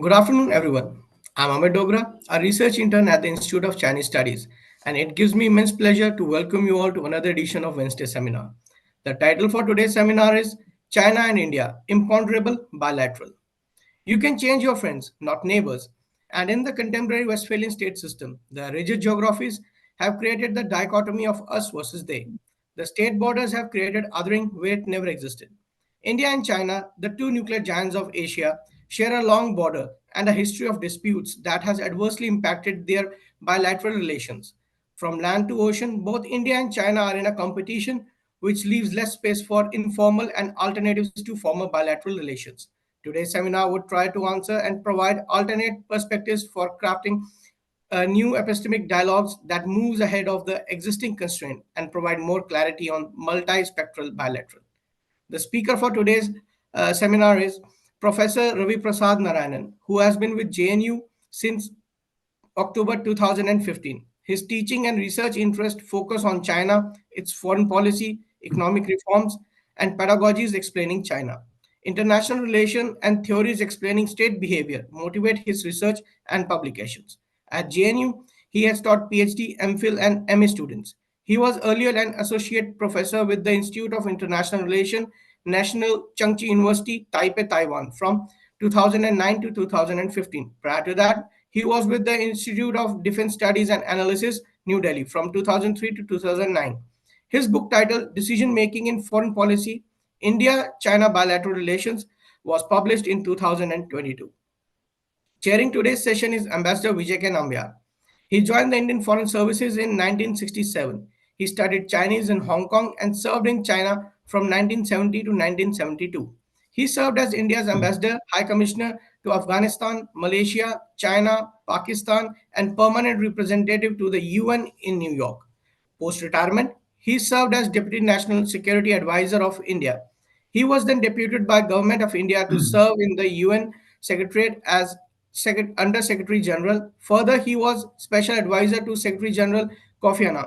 Good afternoon, everyone. I'm Amit Dogra, a research intern at the Institute of Chinese Studies, and it gives me immense pleasure to welcome you all to another edition of Wednesday Seminar. The title for today's seminar is China and India, Imponderable Bilateral. You can change your friends, not neighbors. And in the contemporary Westphalian state system, the rigid geographies have created the dichotomy of us versus they. The state borders have created othering where it never existed. India and China, the two nuclear giants of Asia, share a long border and a history of disputes that has adversely impacted their bilateral relations. From land to ocean, both India and China are in a competition which leaves less space for informal and alternatives to former bilateral relations. Today's seminar would try to answer and provide alternate perspectives for crafting new epistemic dialogues that moves ahead of the existing constraint and provide more clarity on multi-spectral bilateral. The speaker for today's seminar is Professor Ravi Prasad Narayanan, who has been with JNU since October 2015. His teaching and research interests focus on China, its foreign policy, economic reforms, and pedagogies explaining China. International relations and theories explaining state behavior motivate his research and publications. At JNU, he has taught PhD, MPhil, and MA students. He was earlier an associate professor with the Institute of International Relations, National Chengchi University, Taipei, Taiwan, from 2009 to 2015. Prior to that, he was with the Institute of Defense Studies and Analysis, New Delhi, from 2003 to 2009. His book titled Decision Making in Foreign Policy, India China Bilateral Relations was published in 2022. Chairing today's session is Ambassador Vijay K. Nambiar. He joined the Indian Foreign Services in 1967. He studied Chinese in Hong Kong and served in China from 1970 to 1972. He served as India's ambassador, High Commissioner to Afghanistan, Malaysia, China, Pakistan, and permanent representative to the UN in New York. Post retirement, he served as Deputy National Security Advisor of India. He was then deputed by Government of India to serve in the UN Secretariat as Under Secretary General. Further, he was Special Advisor to Secretary General Kofi Annan,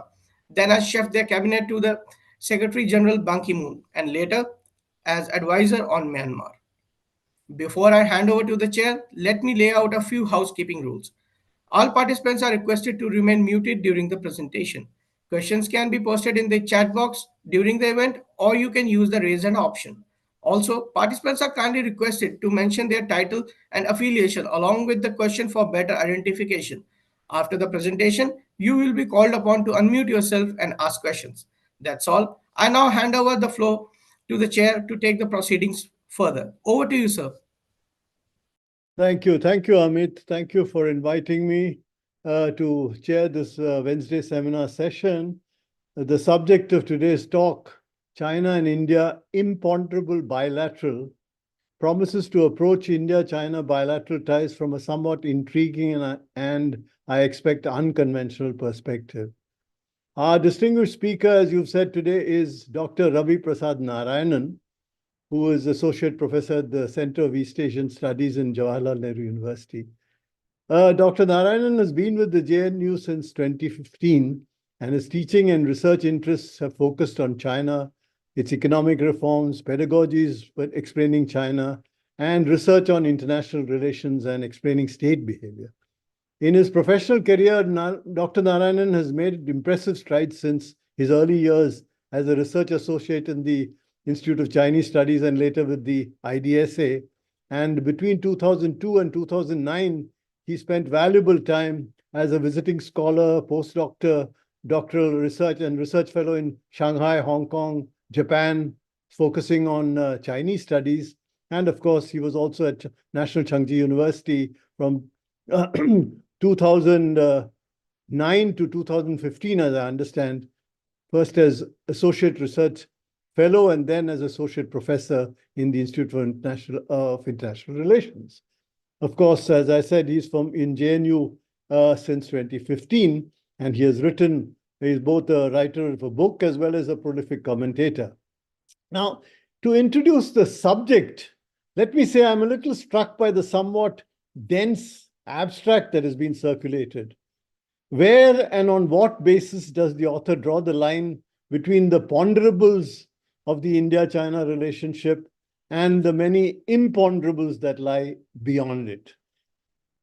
then as Chef de Cabinet to the Secretary General Ban Ki-moon, and later as Advisor on Myanmar. Before I hand over to the chair, let me lay out a few housekeeping rules. All participants are requested to remain muted during the presentation. Questions can be posted in the chat box during the event, or you can use the raise hand option. Also, participants are kindly requested to mention their title and affiliation along with the question for better identification. After the presentation, you will be called upon to unmute yourself and ask questions. That's all. I now hand over the floor to the chair to take the proceedings further. Over to you, sir. Thank you. Thank you, Amit. Thank you for inviting me to chair this Wednesday seminar session. The subject of today's talk, China and India, Imponderable Bilateral, promises to approach India-China bilateral ties from a somewhat intriguing and I expect, unconventional perspective. Our distinguished speaker, as you've said today, is Dr. Ravi Prasad Narayanan, who is Associate Professor at the Center of East Asian Studies in Jawaharlal Nehru University. Dr. Narayanan has been with the JNU since 2015, and his teaching and research interests have focused on China, its economic reforms, pedagogies explaining China, and research on international relations and explaining state behavior. In his professional career, Dr. Narayanan has made impressive strides since his early years as a research associate in the Institute of Chinese Studies and later with the IDSA. And between 2002 and 2009, he spent valuable time as a visiting scholar, postdoctor, doctoral research and research fellow in Shanghai, Hong Kong, Japan, focusing on Chinese studies. And of course, he was also at National Chengchi University from 2009 to 2015, as I understand, first as associate research fellow and then as associate professor in the Institute of International Relations. Of course, as I said, he's in JNU since 2015, and he's both a writer of a book as well as a prolific commentator. Now, to introduce the subject, let me say I'm a little struck by the somewhat dense abstract that has been circulated. Where and on what basis does the author draw the line between the ponderables of the India-China relationship and the many imponderables that lie beyond it?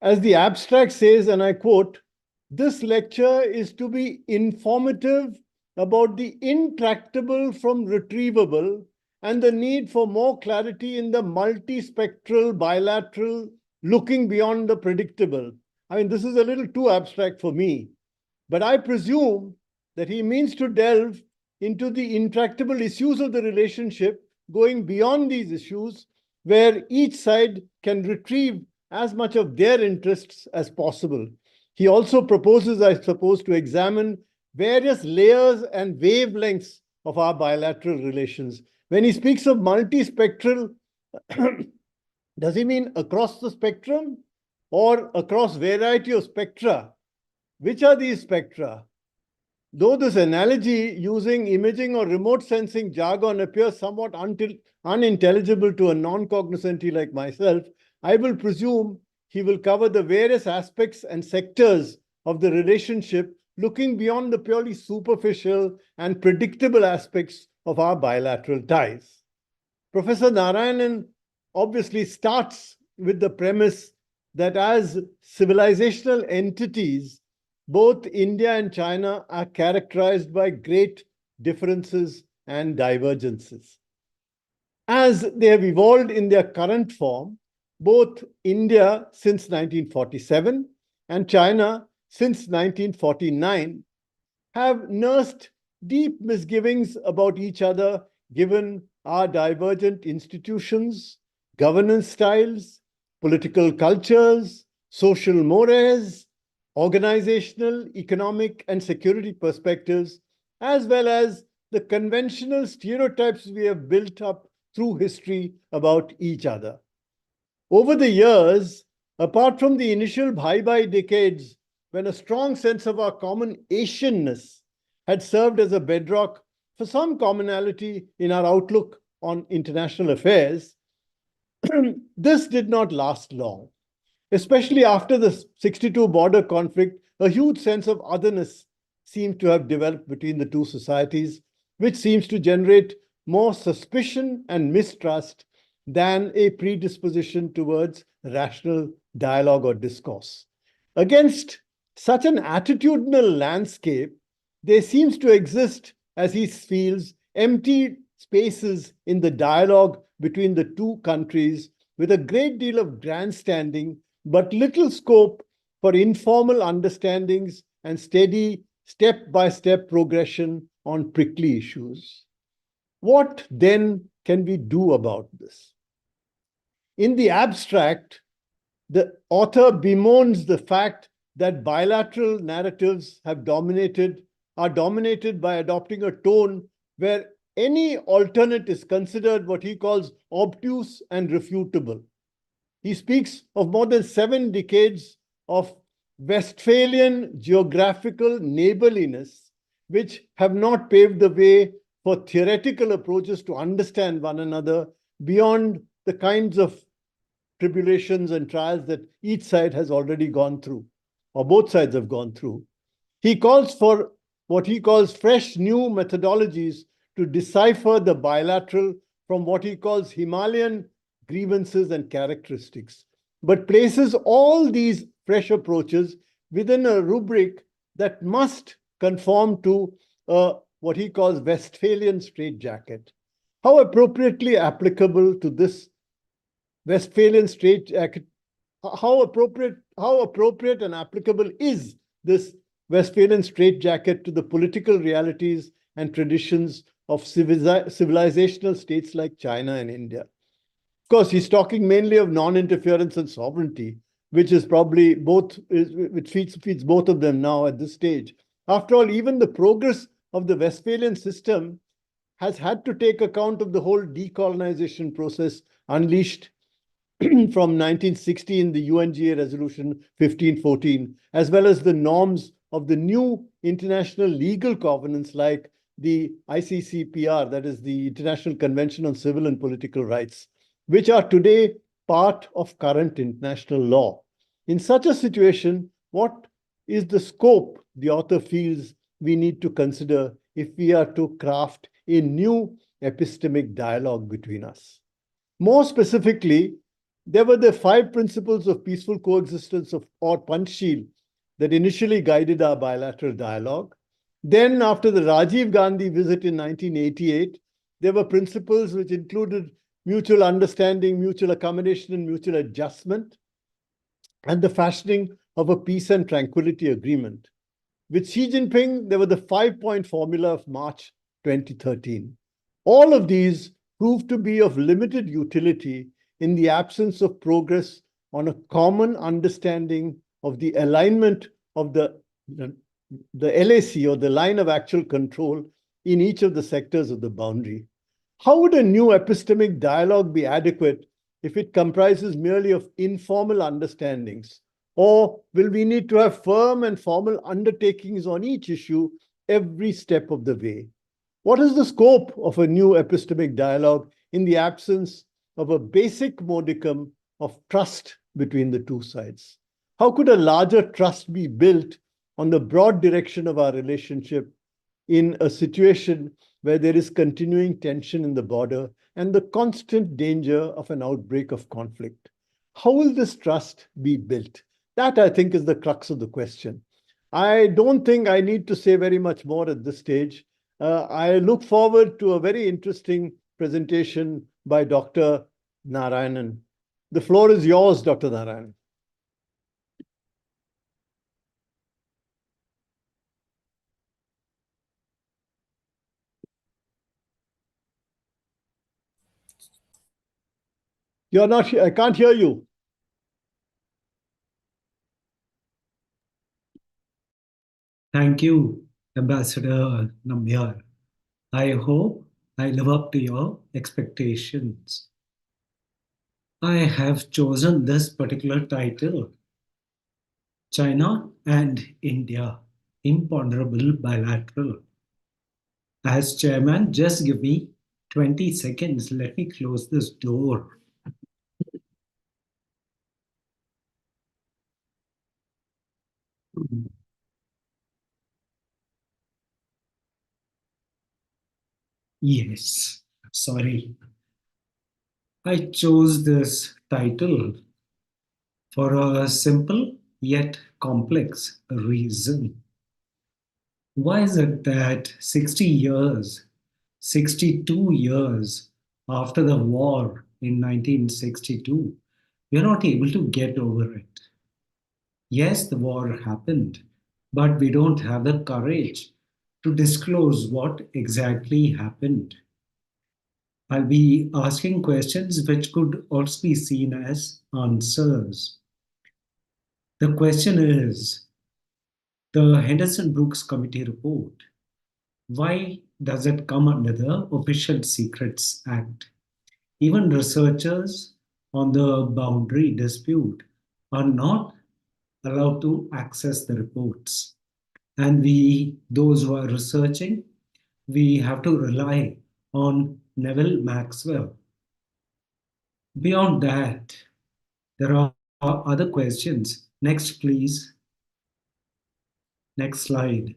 As the abstract says, and I quote, "This lecture is to be informative about the intractable from retrievable and the need for more clarity in the multi-spectral, bilateral, looking beyond the predictable." I mean, this is a little too abstract for me, but I presume that he means to delve into the intractable issues of the relationship, going beyond these issues, where each side can retrieve as much of their interests as possible. He also proposes, I suppose, to examine various layers and wavelengths of our bilateral relations. When he speaks of multi-spectral, does he mean across the spectrum or across variety of spectra? Which are these spectra? Though this analogy using imaging or remote sensing jargon appears somewhat unintelligible to a non-cognoscenti like myself, I will presume he will cover the various aspects and sectors of the relationship, looking beyond the purely superficial and predictable aspects of our bilateral ties. Professor Narayanan obviously starts with the premise that as civilizational entities, both India and China are characterized by great differences and divergences. As they have evolved in their current form, both India since 1947 and China since 1949 have nursed deep misgivings about each other, given our divergent institutions, governance styles, political cultures, social mores, organizational, economic, and security perspectives, as well as the conventional stereotypes we have built up through history about each other. Over the years, apart from the initial bye-bye decades, when a strong sense of our common Asianness had served as a bedrock for some commonality in our outlook on international affairs, this did not last long. Especially after the 62 border conflict, a huge sense of otherness seemed to have developed between the two societies, which seems to generate more suspicion and mistrust than a predisposition towards rational dialogue or discourse. Against such an attitudinal landscape, there seems to exist, as he feels, empty spaces in the dialogue between the two countries, with a great deal of grandstanding, but little scope for informal understandings and steady step-by-step progression on prickly issues. What then can we do about this? In the abstract, the author bemoans the fact that bilateral narratives are dominated by adopting a tone where any alternate is considered what he calls obtuse and refutable. He speaks of more than 7 decades of Westphalian geographical neighbourliness, which have not paved the way for theoretical approaches to understand one another beyond the kinds of tribulations and trials that each side has already gone through, or both sides have gone through. He calls for what he calls fresh new methodologies to decipher the bilateral from what he calls Himalayan grievances and characteristics, but places all these fresh approaches within a rubric that must conform to what he calls Westphalian straitjacket. How appropriately applicable to this Westphalian straitjacket, how appropriate and applicable is this Westphalian straitjacket to the political realities and traditions of civilizational states like China and India? Of course, he's talking mainly of non-interference and sovereignty, which is probably which feeds both of them now at this stage. After all, even the progress of the Westphalian system has had to take account of the whole decolonization process unleashed from 1960 in the UNGA Resolution 1514, as well as the norms of the new international legal covenants like the ICCPR, that is the International Convention on Civil and Political Rights, which are today part of current international law. In such a situation, what is the scope the author feels we need to consider if we are to craft a new epistemic dialogue between us? More specifically, There were the 5 principles of peaceful coexistence of or Panchsheel that initially guided our bilateral dialogue. Then, after the Rajiv Gandhi visit in 1988, there were principles which included mutual understanding, mutual accommodation, and mutual adjustment, and the fashioning of a peace and tranquility agreement. With Xi Jinping, there were the 5 point formula of March 2013. All of these proved to be of limited utility in the absence of progress on a common understanding of the alignment of the LAC, or the line of actual control, in each of the sectors of the boundary. How would a new epistemic dialogue be adequate if it comprises merely of informal understandings? Or will we need to have firm and formal undertakings on each issue every step of the way? What is the scope of a new epistemic dialogue in the absence of a basic modicum of trust between the two sides? How could a larger trust be built on the broad direction of our relationship in a situation where there is continuing tension in the border and the constant danger of an outbreak of conflict? How will this trust be built? That, I think, is the crux of the question. I don't think I need to say very much more at this stage. I look forward to a very interesting presentation by Dr. Narayanan. The floor is yours, Dr. Narayanan. You're not, I can't hear you. Thank you, Ambassador Nambyar. I hope I live up to your expectations. I have chosen this particular title, China and India, Imponderable Bilateral. As chairman, just give me 20 seconds. Let me close this door. Yes, sorry. I chose this title for a simple yet complex reason. Why is it that 60 years, 62 years after the war in 1962, we're not able to get over it? Yes, the war happened, but we don't have the courage to disclose what exactly happened. I'll be asking questions which could also be seen as answers. The question is the Henderson Brooks Committee report. Why does it come under the Official Secrets Act? Even researchers on the boundary dispute are not allowed to access the reports. And we, those who are researching, we have to rely on Neville Maxwell. Beyond that, there are other questions. Next, please. Next slide.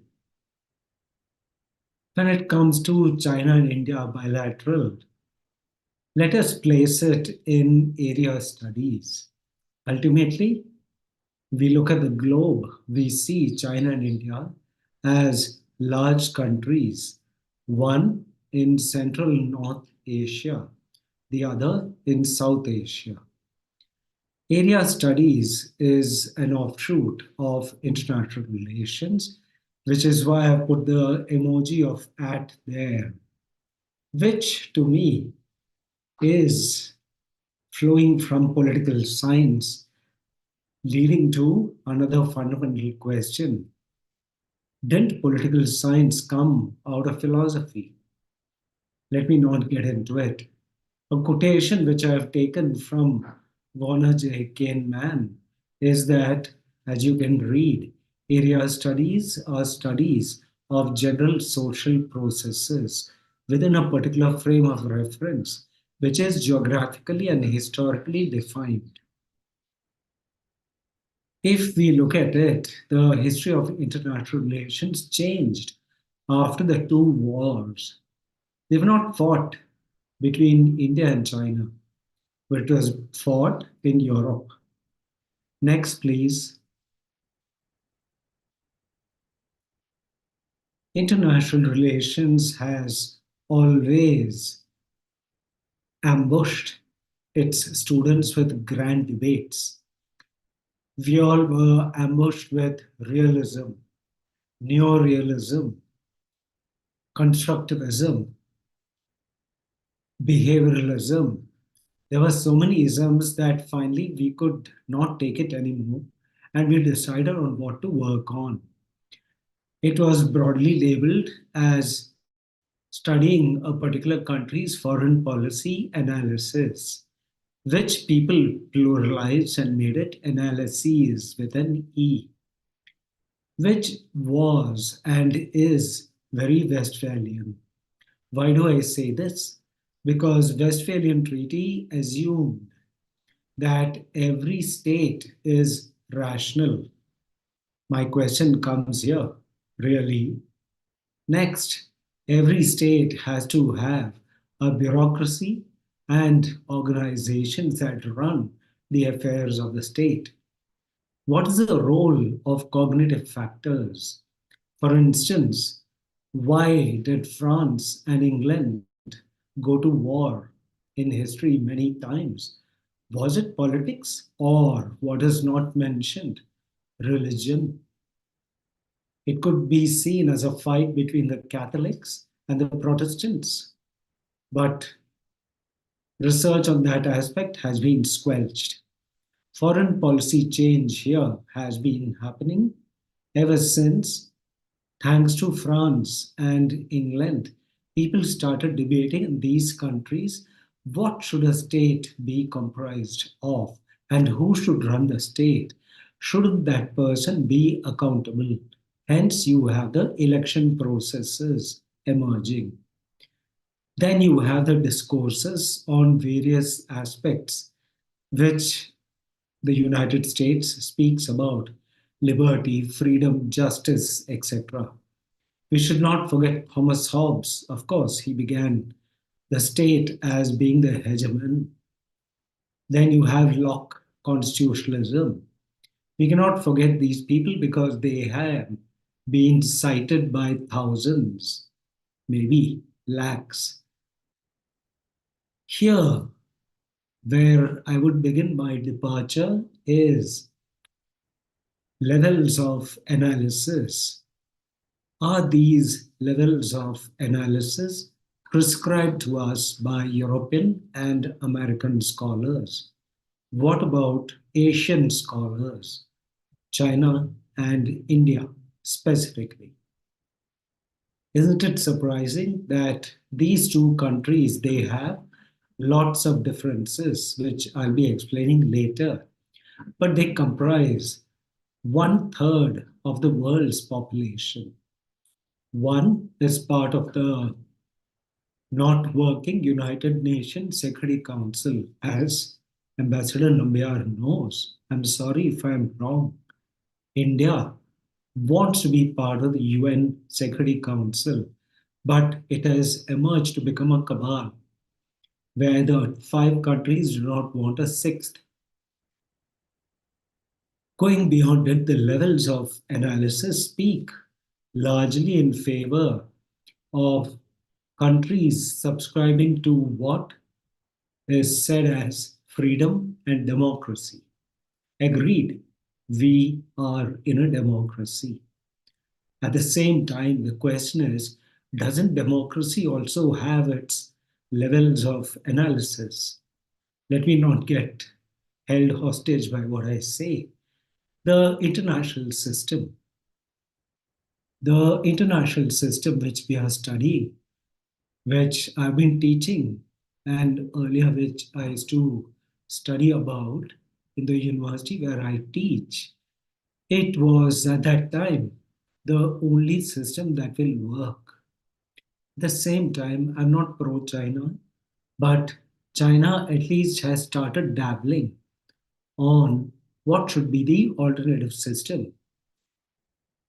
When it comes to China and India bilateral, let us place it in area studies. Ultimately, we look at the globe, we see China and India as large countries, one in Central North Asia, the other in South Asia. Area studies is an offshoot of international relations, which is why I put the emoji of at there, which to me is flowing from political science, leading to another fundamental question. Didn't political science come out of philosophy? Let me not get into it. A quotation which I have taken from Warner J. Kahneman is that, as you can read, area studies are studies of general social processes within a particular frame of reference, which is geographically and historically defined. If we look at it, the history of international relations changed after the two wars. They were not fought between India and China. where it was fought in Europe. Next, please. International relations has always ambushed its students with grand debates. We all were ambushed with realism, neorealism, constructivism, behavioralism. There were so many isms that finally we could not take it anymore, and we decided on what to work on. It was broadly labeled as studying a particular country's foreign policy analysis, which people pluralized and made it analyses with an E, which was and is very Westphalian. Why do I say this? Because Westphalian Treaty assumed that every state is rational. My question comes here, really. Next, every state has to have a bureaucracy and organizations that run the affairs of the state. What is the role of cognitive factors? For instance, why did France and England go to war in history many times? Was it politics or what is not mentioned? Religion. It could be seen as a fight between the Catholics and the Protestants. But research on that aspect has been squelched. Foreign policy change here has been happening ever since, thanks to France and England. People started debating in these countries what should a state be comprised of and who should run the state. Shouldn't that person be accountable? Hence, you have the election processes emerging. Then you have the discourses on various aspects, which the United States speaks about liberty, freedom, justice, etc. We should not forget Thomas Hobbes. Of course, he began the state as being the hegemon. Then you have Locke, constitutionalism. We cannot forget these people because they have been cited by thousands, maybe lakhs. Here, where I would begin my departure is levels of analysis. Are these levels of analysis prescribed to us by European and American scholars? What about Asian scholars, China and India specifically? Isn't it surprising that these two countries, they have lots of differences, which I'll be explaining later, but they comprise 1/3 of the world's population. One is part of the not working United Nations Security Council, as Ambassador Nambiar knows. I'm sorry if I'm wrong. India wants to be part of the UN Security Council, but it has emerged to become a cabal where the 5 countries do not want a sixth. Going beyond it, the levels of analysis speak largely in favor of countries subscribing to what is said as freedom and democracy. Agreed, we are in a democracy. At the same time, the question is, doesn't democracy also have its levels of analysis? Let me not get held hostage by what I say. The international system. The international system which we are studying, which I've been teaching, and earlier which I used to study about in the university where I teach, it was at that time the only system that will work. At the same time, I'm not pro China, but China at least has started dabbling on what should be the alternative system.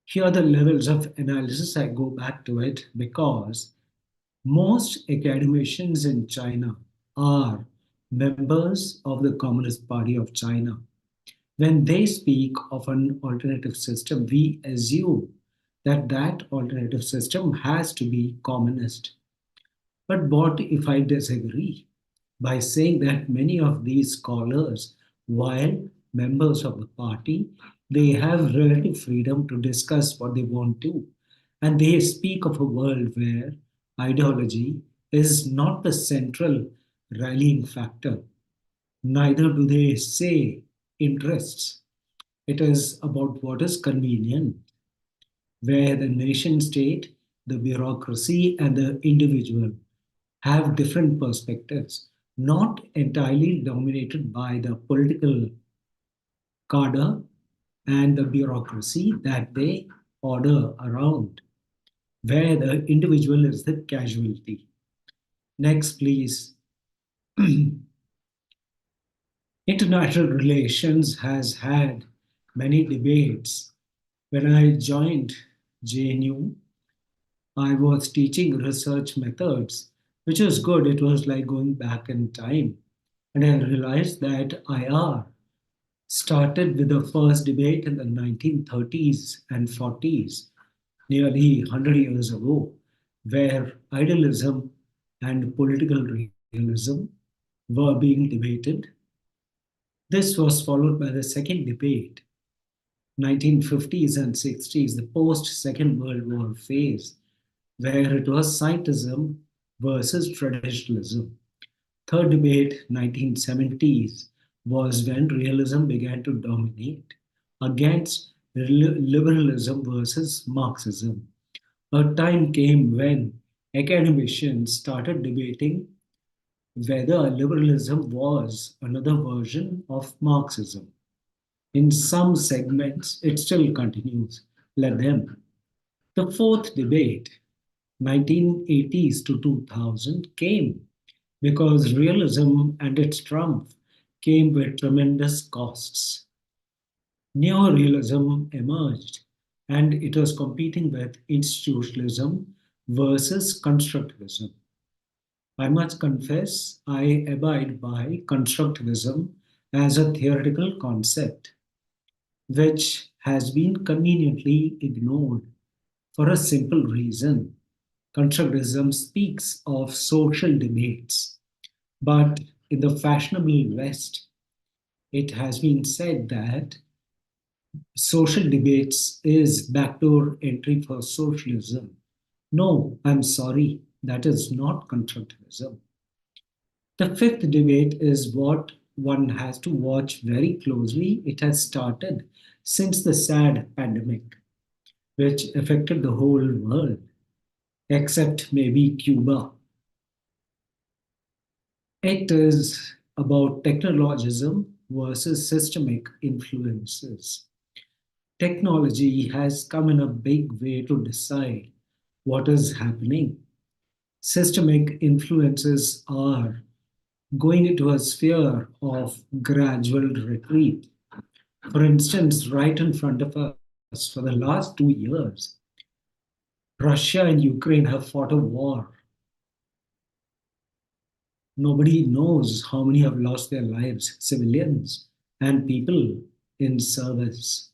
Here are the levels of analysis. I go back to it because most academicians in China are members of the Communist Party of China. When they speak of an alternative system, we assume that that alternative system has to be communist. But what if I disagree by saying that many of these scholars, while members of the party, they have relative freedom to discuss what they want to. And they speak of a world where ideology is not the central rallying factor. Neither do they say interests. It is about what is convenient, where the nation state, the bureaucracy, and the individual have different perspectives, not entirely dominated by the political cadre and the bureaucracy that they order around, where the individual is the casualty. Next, please. International relations has had many debates. When I joined JNU, I was teaching research methods, which was good. It was like going back in time. And I realized that IR started with the first debate in the 1930s and 40s, nearly 100 years ago, where idealism and political realism were being debated. This was followed by the second debate, 1950s and 60s, the post-Second World War phase, where it was scientism versus traditionalism. Third debate, 1970s, was when realism began to dominate against liberalism versus Marxism. A time came when academicians started debating whether liberalism was another version of Marxism. In some segments, it still continues. Let them. The fourth debate, 1980s to 2000, came because realism and its trump came with tremendous costs. Neorealism emerged, and it was competing with institutionalism versus constructivism. I must confess, I abide by constructivism as a theoretical concept, which has been conveniently ignored for a simple reason. Constructivism speaks of social debates, but in the fashionable West, it has been said that social debates is backdoor entry for socialism. No, I'm sorry, that is not constructivism. The fifth debate is what one has to watch very closely. It has started since the sad pandemic, which affected the whole world, except maybe Cuba. It is about technologism versus systemic influences. Technology has come in a big way to decide what is happening. Systemic influences are going into a sphere of gradual retreat. For instance, right in front of us, for the last 2 years, Russia and Ukraine have fought a war. Nobody knows how many have lost their lives, civilians and people in service.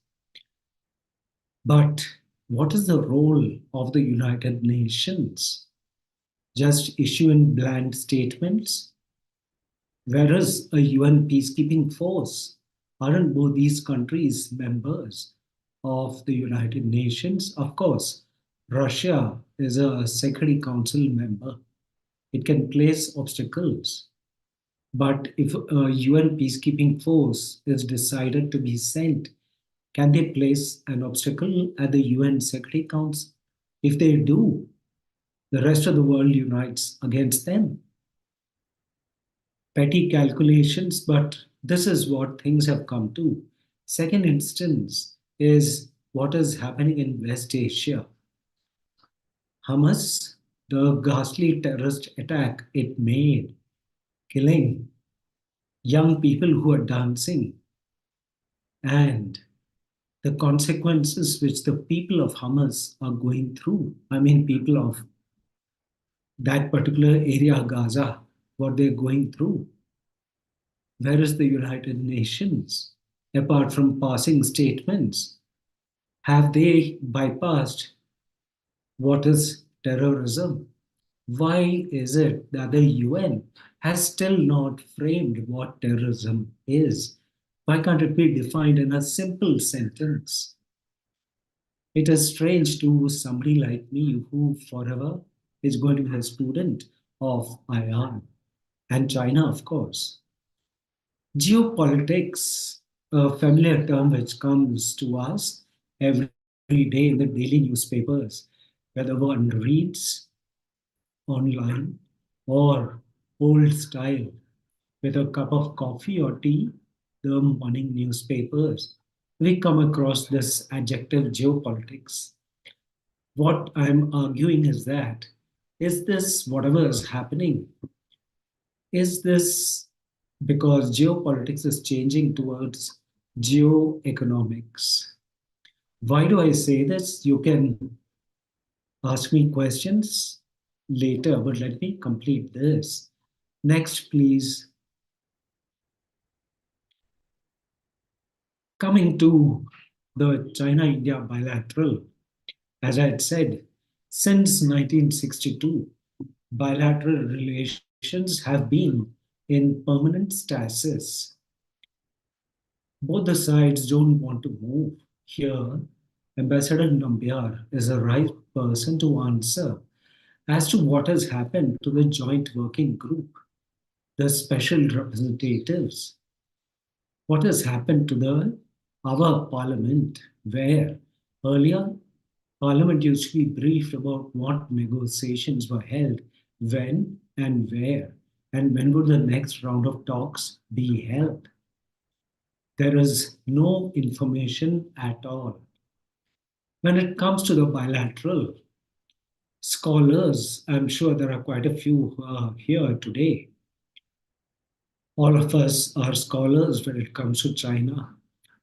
But what is the role of the United Nations? Just issuing bland statements? Where is a UN peacekeeping force? Aren't both these countries members of the United Nations? Of course, Russia is a Security Council member. It can place obstacles. But if a UN peacekeeping force is decided to be sent, can they place an obstacle at the UN Security Council? If they do, the rest of the world unites against them. Petty calculations, but this is what things have come to. Second instance is what is happening in West Asia. Hamas, the ghastly terrorist attack it made, killing young people who are dancing, and the consequences which the people of Hamas are going through. I mean, people of that particular area, Gaza, what they're going through. Where is the United Nations? Apart from passing statements, have they bypassed what is terrorism? Why is it that the UN has still not framed what terrorism is? Why can't it be defined in a simple sentence? It is strange to somebody like me who forever is going to be a student of IR and China, of course. Geopolitics, a familiar term which comes to us every day in the daily newspapers, whether one reads online or old style with a cup of coffee or tea, the morning newspapers, we come across this adjective geopolitics. What I'm arguing is this whatever is happening, is this because geopolitics is changing towards geoeconomics? Why do I say this? You can ask me questions later, but let me complete this. Next, please. Coming to the China India bilateral, as I had said, since 1962, bilateral relations have been in permanent stasis. Both the sides don't want to move. Here, Ambassador Nambiar is the right person to answer as to what has happened to the joint working group, the special representatives. What has happened to the our parliament, where earlier parliament used to be briefed about what negotiations were held, when and where, and when would the next round of talks be held. There is no information at all. When it comes to the bilateral, scholars, I'm sure there are quite a few who are here today. All of us are scholars when it comes to China.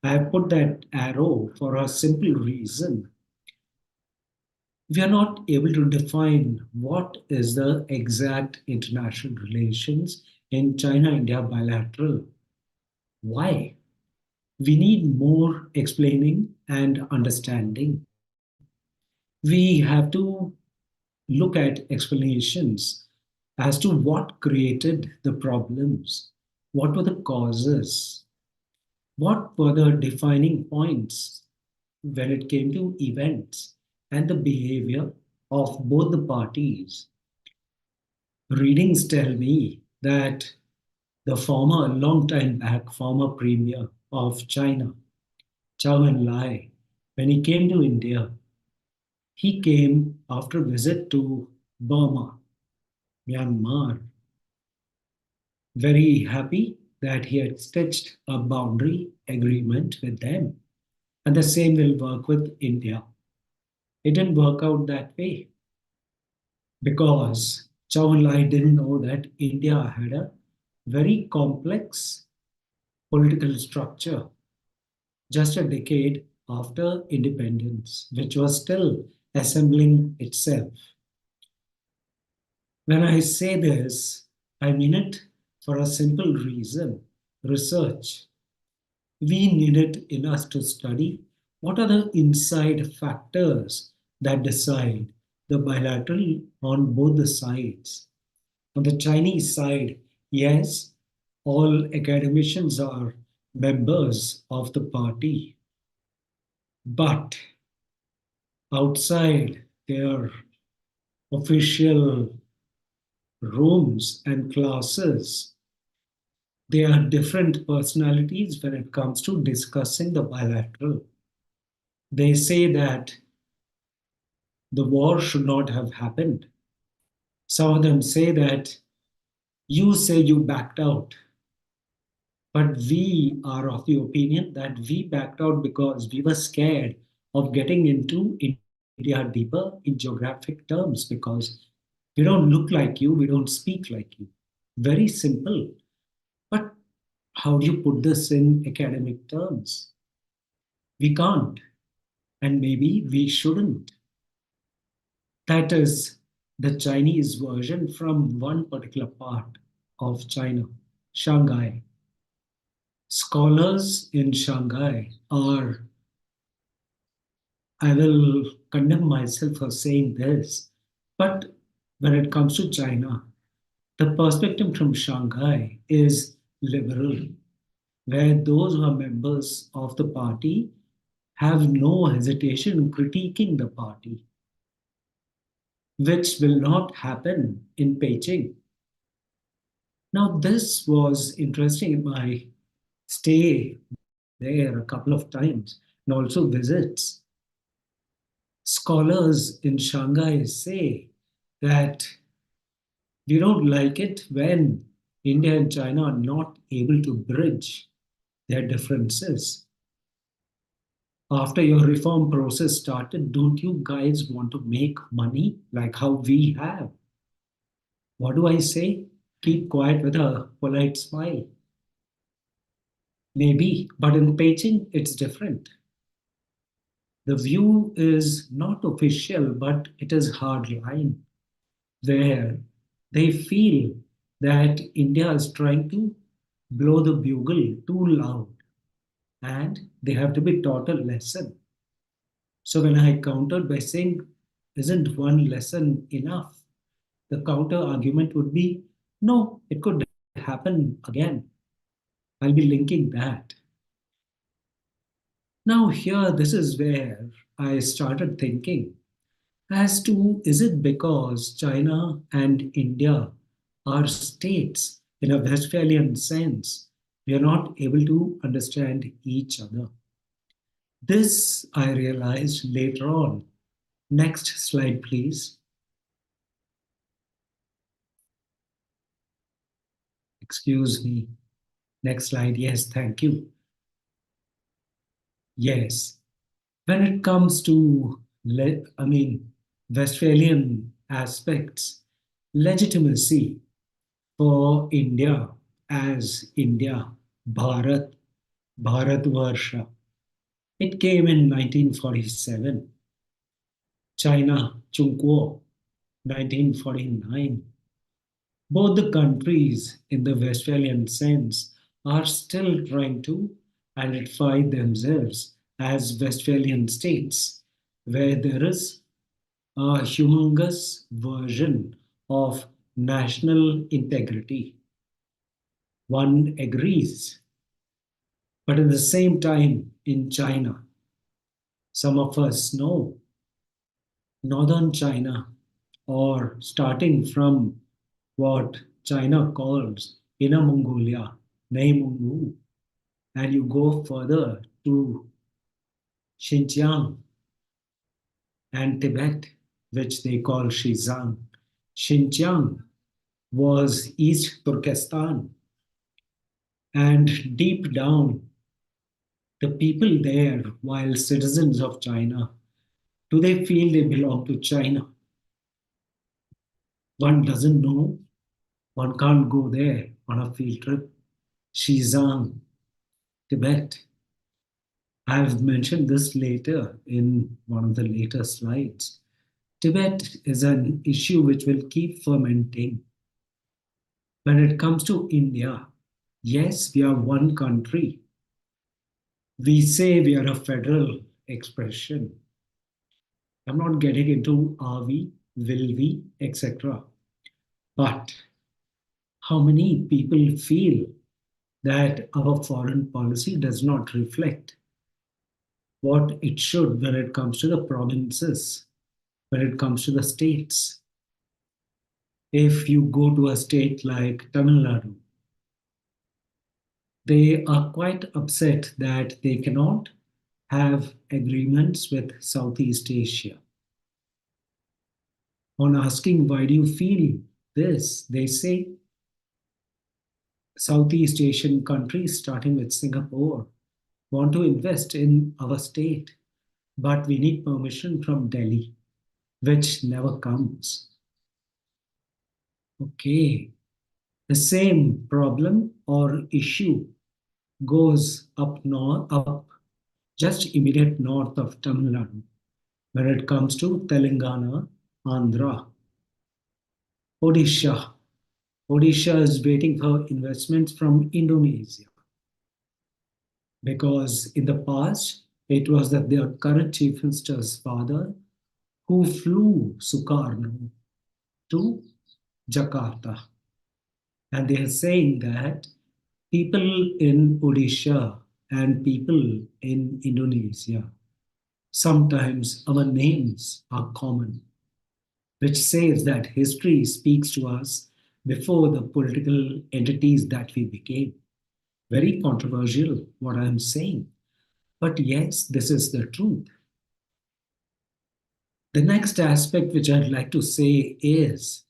I have put that arrow for a simple reason. We are not able to define what is the exact international relations in China-India bilateral. Why? We need more explaining and understanding. We have to look at explanations as to what created the problems, what were the causes, what were the defining points when it came to events and the behavior of both the parties. Readings tell me that the former, a long time back, former premier of China, Zhou Enlai, when he came to India, he came after a visit to Burma, Myanmar, very happy that he had stitched a boundary agreement with them. And the same will work with India. It didn't work out that way because Zhou Enlai didn't know that India had a very complex political structure just a decade after independence, which was still assembling itself. When I say this, I mean it for a simple reason: research. We needed in us to study what are the inside factors that decide the bilateral on both the sides. On the Chinese side, yes, all academicians are members of the party, but outside their official rooms and classes, they are different personalities when it comes to discussing the bilateral. They say that the war should not have happened. Some of them say that you say you backed out, but we are of the opinion that we backed out because we were scared of getting into India deeper in geographic terms because we don't look like you, we don't speak like you. Very simple. But how do you put this in academic terms? We can't, and maybe we shouldn't. That is the Chinese version from one particular part of China, Shanghai. Scholars in Shanghai are, I will condemn myself for saying this, but when it comes to China, the perspective from Shanghai is liberal, where those who are members of the party have no hesitation in critiquing the party, which will not happen in Beijing. Now, this was interesting in my stay there a couple of times and also visits. Scholars in Shanghai say that we don't like it when India and China are not able to bridge their differences. After your reform process started, don't you guys want to make money like how we have? What do I say? Keep quiet with a polite smile. Maybe, but in Beijing, it's different. The view is not official, but it is hardline, where they feel that India is trying to blow the bugle too loud and they have to be taught a lesson. So when I countered by saying, isn't one lesson enough? The counter argument would be, no, it could happen again. I'll be linking that. Now, here, this is where I started thinking as to is it because China and India are states in a Westphalian sense, we are not able to understand each other. This I realized later on. Next slide, please. Excuse me. Next slide. Yes, thank you. Yes. When it comes to, Westphalian aspects, legitimacy for India as India, Bharat, Bharatvarsha. It came in 1947. China, Chungkuo, 1949. Both the countries, in the Westphalian sense, are still trying to identify themselves as Westphalian states, where there is a humongous version of national integrity. One agrees. But at the same time, in China, some of us know northern China, or starting from what China calls Inner Mongolia, Neighbourliness, and you go further to Xinjiang and Tibet, which they call Xizang. Xinjiang was East Turkestan, and deep down, the people there, while citizens of China, do they feel they belong to China? One doesn't know. One can't go there on a field trip. Xizang, Tibet. I've mentioned this later in one of the later slides. Tibet is an issue which will keep fermenting. When it comes to India, yes, we are one country. We say we are a federal expression. I'm not getting into are we, will we, etc. But how many people feel that our foreign policy does not reflect what it should when it comes to the provinces, when it comes to the states? If you go to a state like Tamil Nadu, they are quite upset that they cannot have agreements with Southeast Asia. On asking, why do you feel this? They say Southeast Asian countries, starting with Singapore, want to invest in our state, but we need permission from Delhi, which never comes. Okay, the same problem or issue goes up north, up just immediate north of Tamil Nadu, when it comes to Telangana, Andhra, Odisha. Odisha is waiting for investments from Indonesia. because in the past it was that their current chief minister's father who flew Sukarno to Jakarta. And they are saying that people in Odisha and people in Indonesia, sometimes our names are common, which says that history speaks to us before the political entities that we became. Very controversial, what I'm saying. But yes, this is the truth. The next aspect which I'd like to say is,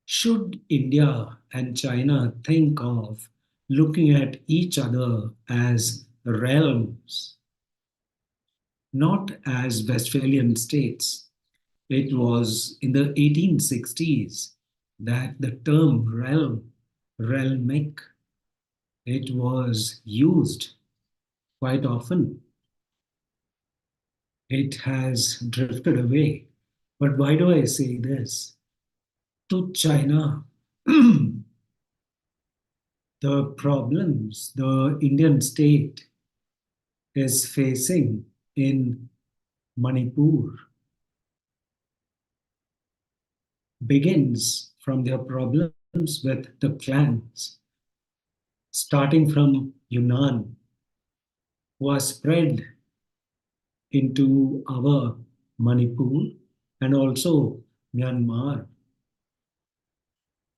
should India and China think of looking at each other as realms, not as Westphalian states? It was in the 1860s that the term realm, realmic, it was used quite often. It has drifted away. But why do I say this? To China, the problems the Indian state is facing in Manipur begins from their problems with the clans, starting from Yunnan, who are spread into our Manipur and also Myanmar.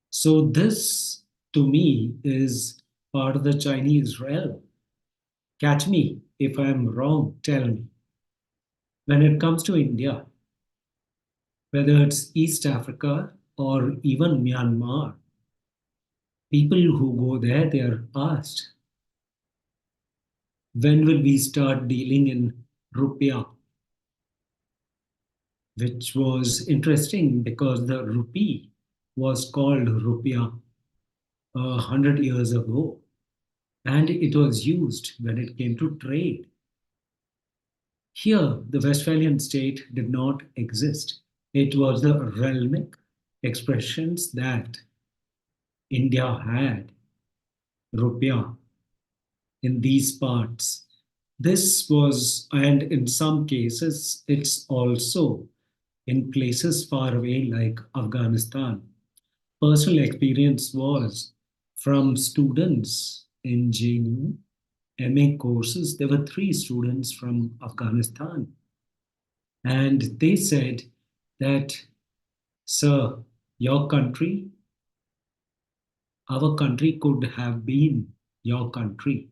So, this to me is part of the Chinese realm. Catch me if I'm wrong, tell me. When it comes to India, whether it's East Africa or even Myanmar, people who go there, they are asked, when will we start dealing in rupiah? Which was interesting because the rupee was called rupiah 100 years ago, and it was used when it came to trade. Here, the Westphalian state did not exist. It was the realmic expressions that India had, rupiah, in these parts. This was, and in some cases, it's also in places far away like Afghanistan. Personal experience was from students in JNU, MA courses. There were 3 students from Afghanistan. And they said that, sir, your country, our country could have been your country,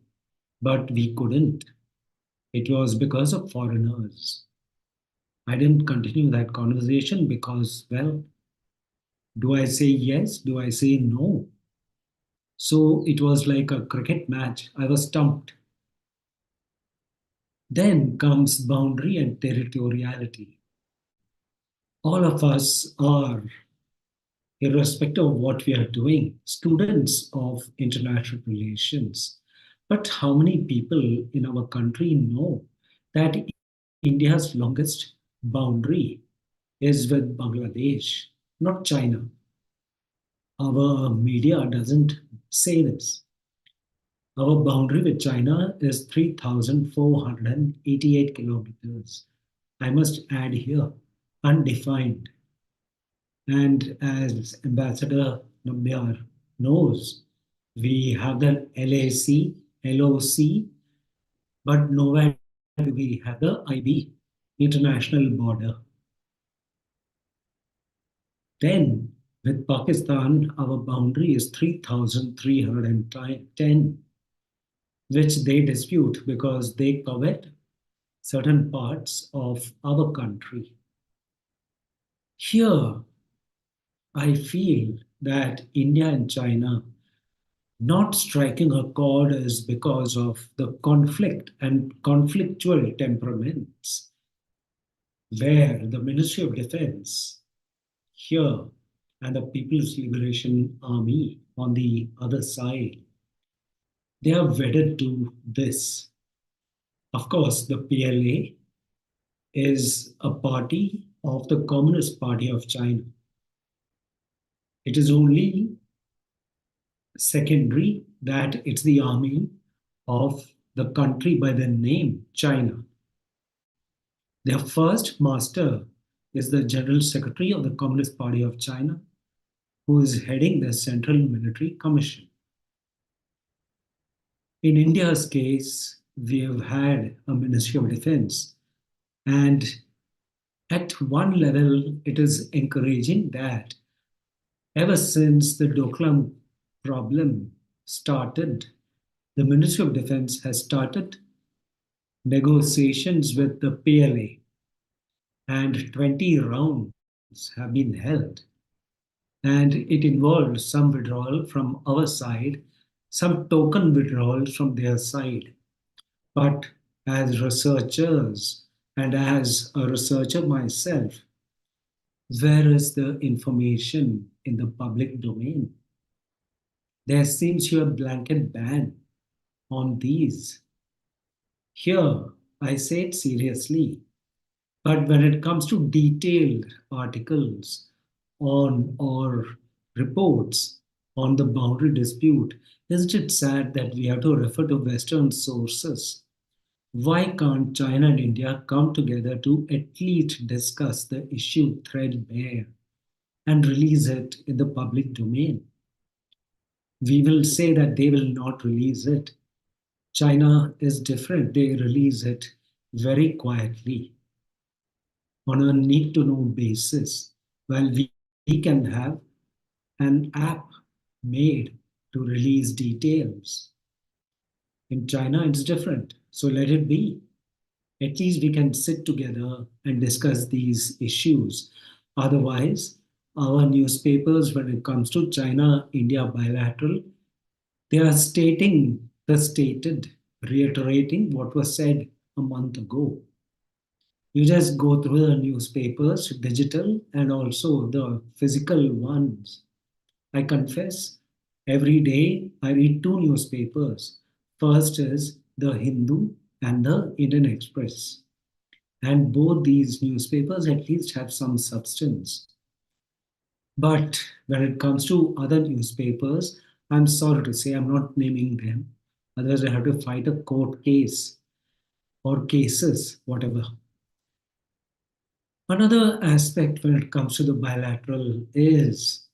but we couldn't. It was because of foreigners. I didn't continue that conversation because, well, do I say yes? Do I say no? So it was like a cricket match. I was stumped. Then comes boundary and territoriality. All of us are, irrespective of what we are doing, students of international relations. But how many people in our country know that India's longest boundary is with Bangladesh, not China? Our media doesn't say this. Our boundary with China is 3,488 kilometers. I must add here, undefined. And as Ambassador Nambiar knows, we have the LAC, LOC, but nowhere do we have the IB, international border. Then with Pakistan, our boundary is 3,310, which they dispute because they covet certain parts of our country. Here, I feel that India and China not striking a chord is because of the conflict and conflictual temperaments, where the Ministry of Defense here and the People's Liberation Army on the other side, they are wedded to this. Of course, the PLA is a party of the Communist Party of China. It is only secondary that it's the army of the country by the name China. Their first master is the General Secretary of the Communist Party of China, who is heading the Central Military Commission. In India's case, we have had a Ministry of Defense, and at one level, it is encouraging that ever since the Doklam problem started, the Ministry of Defense has started negotiations with the PLA, and 20 rounds have been held. And it involved some withdrawal from our side, some token withdrawals from their side. But as researchers, and as a researcher myself, where is the information in the public domain? There seems to be a blanket ban on these. Here, I say it seriously, but when it comes to detailed articles on or reports on the boundary dispute, isn't it sad that we have to refer to Western sources? Why can't China and India come together to at least discuss the issue threadbare and release it in the public domain? We will say that they will not release it. China is different. They release it very quietly on a need to know basis, while we can have an app made to release details. In China, it's different. So let it be. At least we can sit together and discuss these issues. Otherwise, our newspapers, when it comes to China India bilateral, they are stating the stated, reiterating what was said a month ago. You just go through the newspapers, digital and also the physical ones. I confess, every day I read two newspapers. First is the Hindu and the Indian Express. And both these newspapers at least have some substance. But when it comes to other newspapers, I'm sorry to say I'm not naming them. Otherwise, I have to fight a court case or cases, whatever. Another aspect when it comes to the bilateral is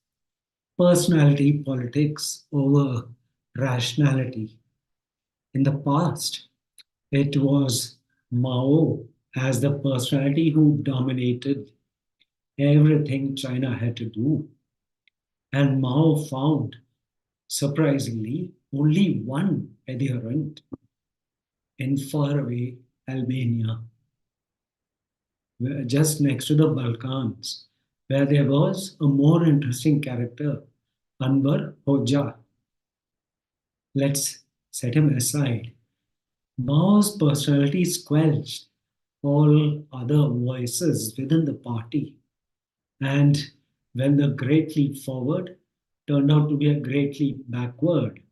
personality politics over rationality. In the past, it was Mao as the personality who dominated everything China had to do. And Mao found, surprisingly, only one adherent in faraway Albania, just next to the Balkans, where there was a more interesting character, Anwar Hoxha. Let's set him aside. Mao's personality squelched all other voices within the party. And when the Great Leap Forward turned out to be a Great Leap Backward,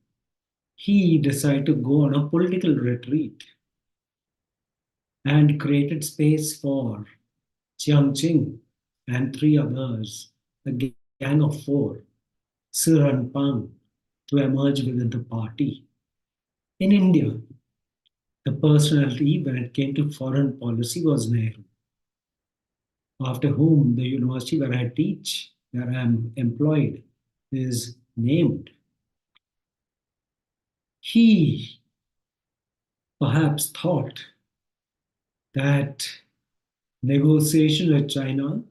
he decided to go on a political retreat and created space for Chiang Ching and three others, a gang of four, Sir and Pang, to emerge within the party. In India, the personality when it came to foreign policy was Nehru, after whom the university where I teach, where I am employed, is named. He perhaps thought that negotiation with China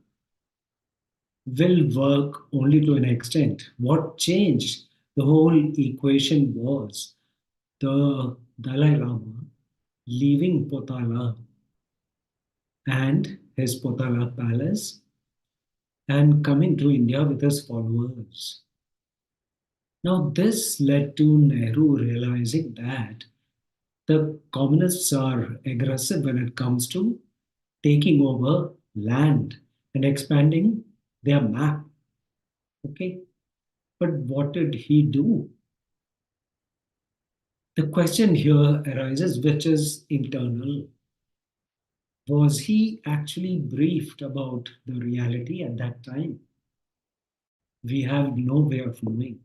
will work only to an extent. What changed the whole equation was the Dalai Lama leaving Potala and his Potala palace and coming to India with his followers. Now, this led to Nehru realizing that the communists are aggressive when it comes to taking over land and expanding their map. Okay, but what did he do? The question here arises, which is internal. Was he actually briefed about the reality at that time? We have no way of knowing.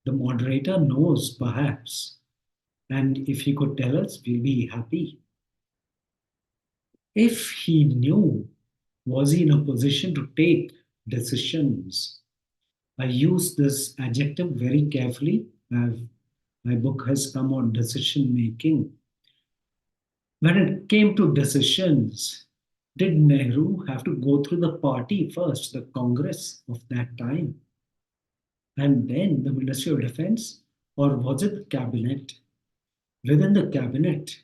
The moderator knows, perhaps, And if he could tell us, we'll be happy. If he knew, was he in a position to take decisions? I use this adjective very carefully. My book has come on decision making. When it came to decisions, did Nehru have to go through the party first, the Congress of that time, and then the Ministry of Defense? Or was it the cabinet? Within the cabinet,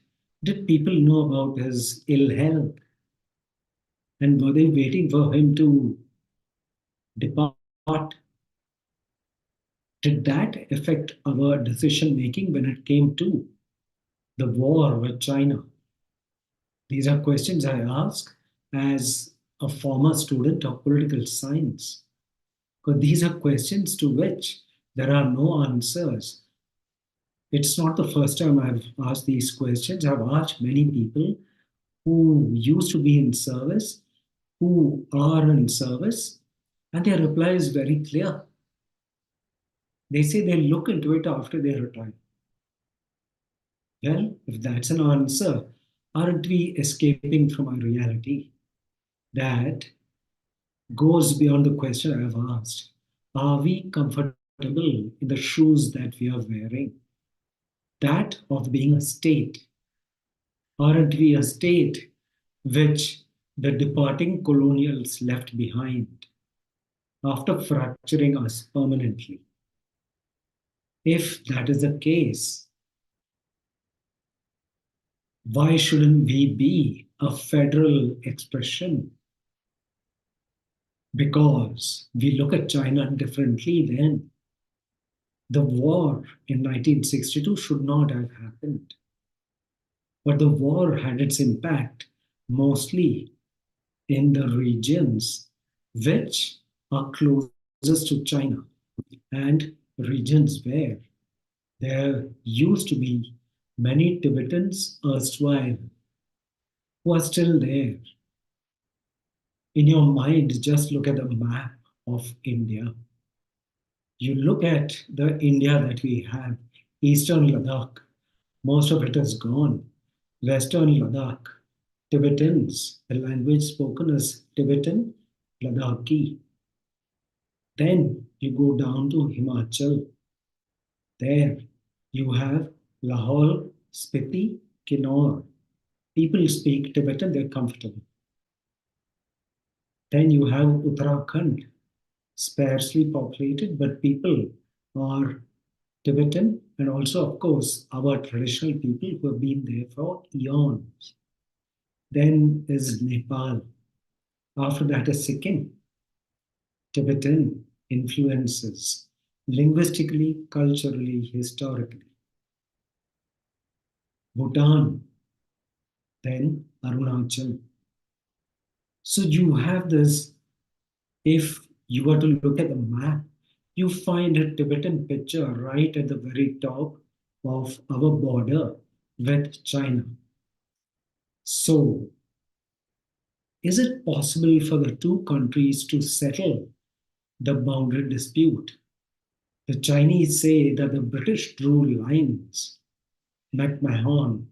did people know about his ill health? And were they waiting for him to depart? Did that affect our decision making when it came to the war with China? These are questions I ask as a former student of political science. Because these are questions to which there are no answers. It's not the first time I've asked these questions. I've asked many people who used to be in service, who are in service, and their reply is very clear. They say they look into it after they retire. Well, if that's an answer, aren't we escaping from a reality that goes beyond the question I've asked? Are we comfortable in the shoes that we are wearing? That of being a state. Aren't we a state which the departing colonials left behind after fracturing us permanently? If that is the case, why shouldn't we be a federal expression? Because we look at China differently then. The war in 1962 should not have happened. But the war had its impact mostly in the regions which are closest to China and regions where there used to be many Tibetans erstwhile who are still there. In your mind, just look at the map of India. You look at the India that we have, Eastern Ladakh, most of it is gone. Western Ladakh, Tibetans, the language spoken is Tibetan, Ladakhi. Then you go down to Himachal. There you have Lahore, Spiti, Kinnaur. People speak Tibetan, they're comfortable. Then you have Uttarakhand, sparsely populated, but people are Tibetan, and also, of course, our traditional people who have been there for eons. Then is Nepal. After that is Sikkim, Tibetan influences, linguistically, culturally, historically. Bhutan, then Arunachal. So you have this, if you were to look at the map, you find a Tibetan picture right at the very top of our border with China. So, is it possible for the two countries to settle the boundary dispute? The Chinese say that the British drew lines, McMahon,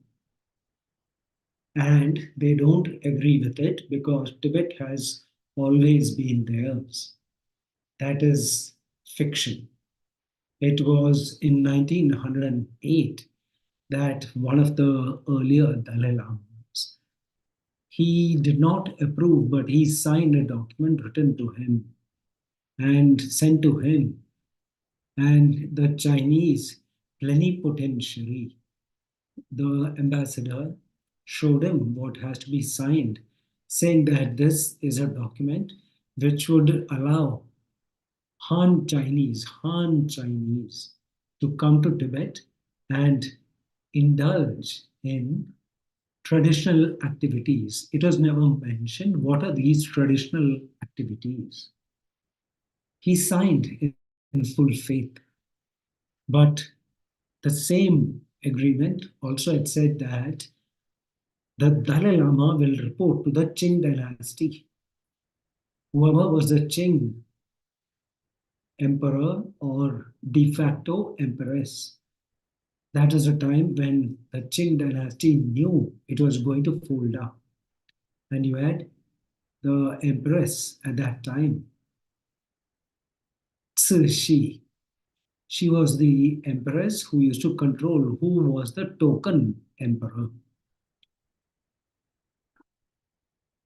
and they don't agree with it because Tibet has always been theirs. That is fiction. It was in 1908 that one of the earlier Dalai Lamas, he did not approve, but he signed a document written to him and sent to him. And the Chinese plenipotentiary, the ambassador, showed him what has to be signed, saying that this is a document which would allow Han Chinese to come to Tibet and indulge in traditional activities. It was never mentioned what are these traditional activities. He signed in full faith, but the same agreement also had said that the Dalai Lama will report to the Qing dynasty. Whoever was the Qing emperor or de facto empress, That was a time when the Qing dynasty knew it was going to fold up. And you had the empress at that time, Cixi. She was the empress who used to control who was the token emperor.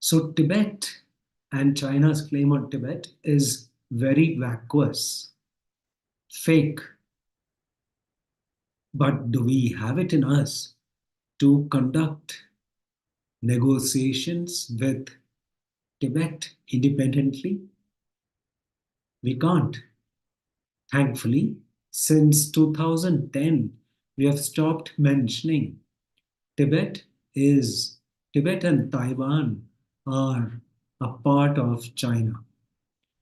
So Tibet and China's claim on Tibet is very vacuous, fake. But do we have it in us to conduct negotiations with Tibet independently? We can't. Thankfully, since 2010, we have stopped mentioning Tibet is Tibet and Taiwan are a part of China.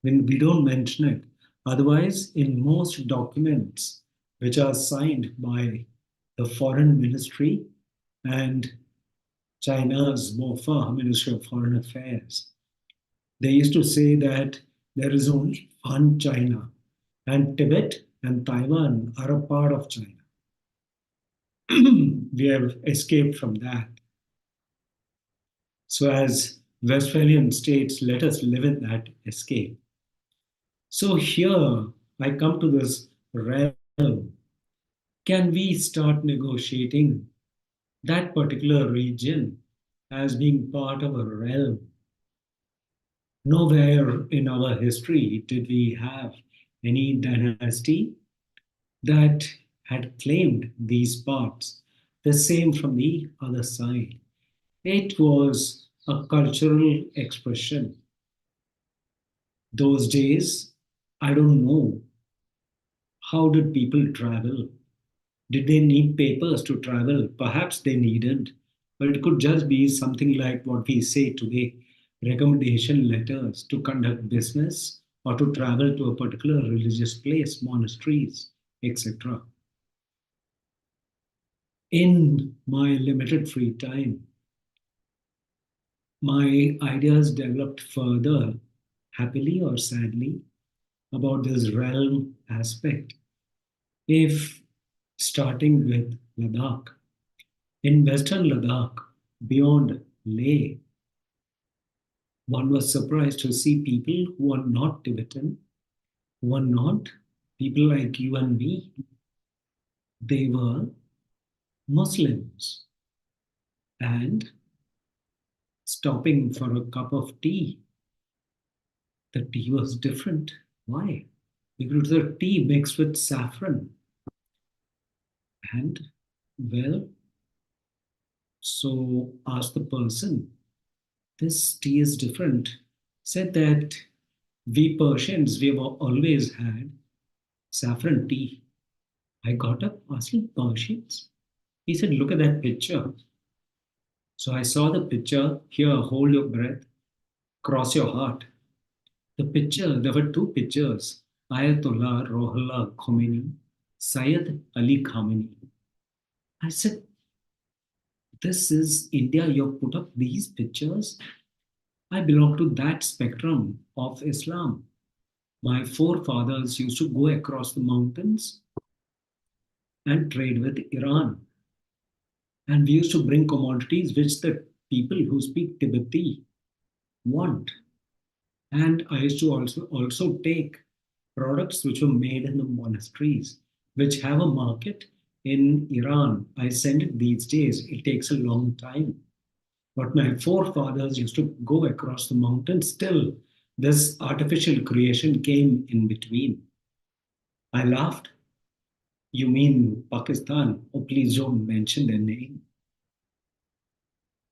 When we don't mention it, otherwise, in most documents which are signed by the foreign ministry and China's MOFA, Ministry of Foreign Affairs, they used to say that there is only one China, and Tibet and Taiwan are a part of China. We have escaped from that. So, as Westphalian states, let us live in that escape. So, here I come to this realm. Can we start negotiating that particular region as being part of a realm? Nowhere in our history did we have any dynasty that had claimed these parts, the same from the other side. It was a cultural expression. Those days, I don't know, how did people travel? Did they need papers to travel? Perhaps they needn't, but it could just be something like what we say today, recommendation letters to conduct business or to travel to a particular religious place, monasteries, etc. In my limited free time, my ideas developed further, happily or sadly, about this realm aspect. If starting with Ladakh, in Western Ladakh, beyond Leh, one was surprised to see people who are not Tibetan, who are not people like you and me. They were Muslims. And stopping for a cup of tea, the tea was different. Why? Because the tea mixed with saffron. And, well, so asked the person, this tea is different. Said that we Persians, we have always had saffron tea. I got up asking Persians. He said, look at that picture. So I saw the picture. Here, hold your breath, cross your heart. The picture, there were two pictures, Ayatollah Ruhollah Khomeini, Syed Ali Khamenei. I said, this is India, you have put up these pictures? I belong to that spectrum of Islam. My forefathers used to go across the mountains and trade with Iran. And we used to bring commodities which the people who speak Tibeti want. And I used to also take products which were made in the monasteries, which have a market in Iran. I send it these days. It takes a long time. But my forefathers used to go across the mountain. Still, this artificial creation came in between. I laughed. You mean Pakistan? Oh, please don't mention their name.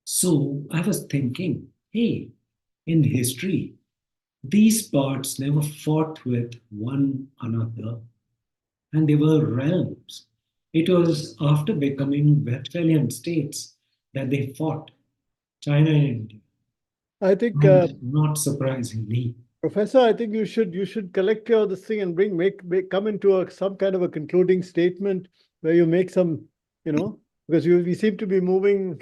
So I was thinking, hey, in history, these parts never fought with one another, and they were realms. It was after becoming Westphalian states that they fought, China and India. I think, And not surprisingly, Professor, I think you should collect your this thing and come into some kind of a concluding statement where you make some, because we seem to be moving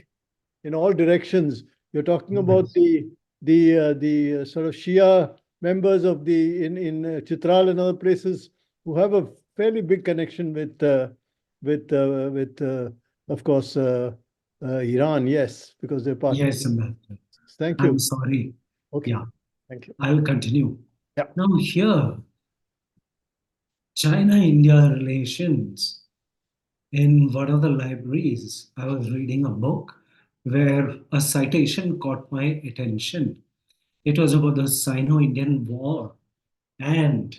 in all directions. You're talking about the sort of Shia members of in Chitral and other places who have a fairly big connection with of course, Iran. Yes, because they're partners. Yes, Ambassador. Thank I'm you. sorry. Okay. Yeah, Thank you. I'll continue. Yeah. Now, here, China-India relations. In one of the libraries, I was reading a book where a citation caught my attention. It was about the Sino-Indian War, and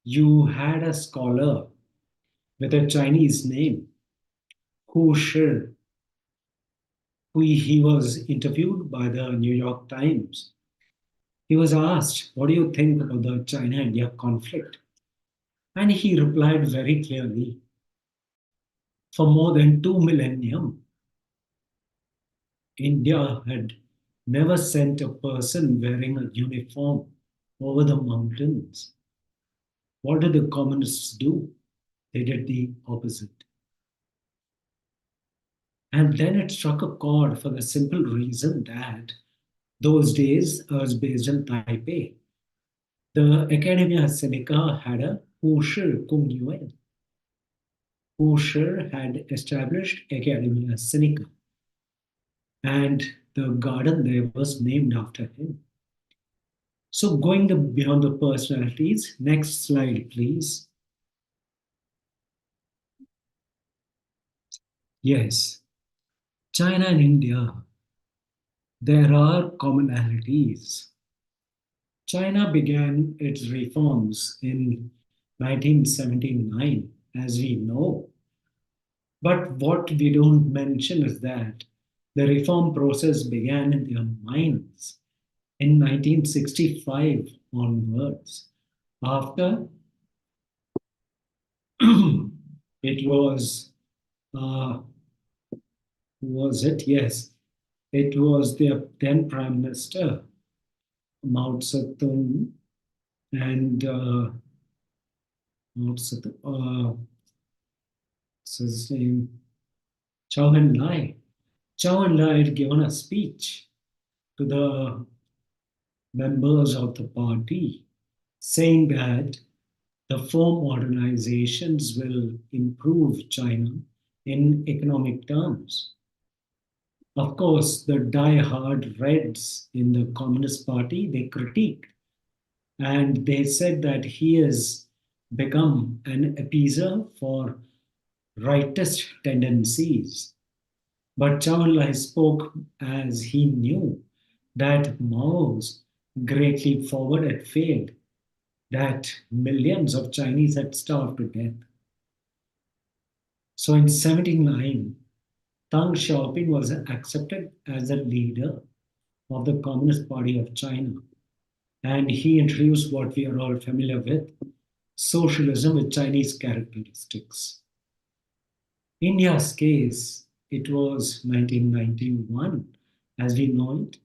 you had a scholar with a Chinese name, Hu Shi. He was interviewed by the New York Times. He was asked, "What do you think about the China-India conflict?" And he replied very clearly, "For more than 2 millennium, India had never sent a person wearing a uniform over the mountains. What did the communists do? They did the opposite." And then it struck a chord for the simple reason that those days I was based in Taipei. The Academia Sinica had a Hu Shi Kung Yuan. Hu Shi had established Academia Sinica, and the garden there was named after him. So going beyond the personalities, next slide, please. Yes, China and India, there are commonalities. China began its reforms in 1979, as we know. But what we don't mention is that the reform process began in their minds in 1965 onwards. After it uh, was it? Yes, it was their then Prime Minister, Mao Zedong, and Mao Zedong, what's his name? Chow En-lai. Chow En-lai had given a speech to the members of the party saying that the four modernizations will improve China in economic terms. Of course, the die-hard Reds in the Communist Party, they critiqued, and they said that he has become an appeaser for rightist tendencies. But Chow En-lai spoke as he knew that Mao's Great Leap Forward had failed, that millions of Chinese had starved to death. So in 79, Deng Xiaoping was accepted as the leader of the Communist Party of China. And he introduced what we are all familiar with, socialism with Chinese characteristics. India's case, it was 1991, as we know it.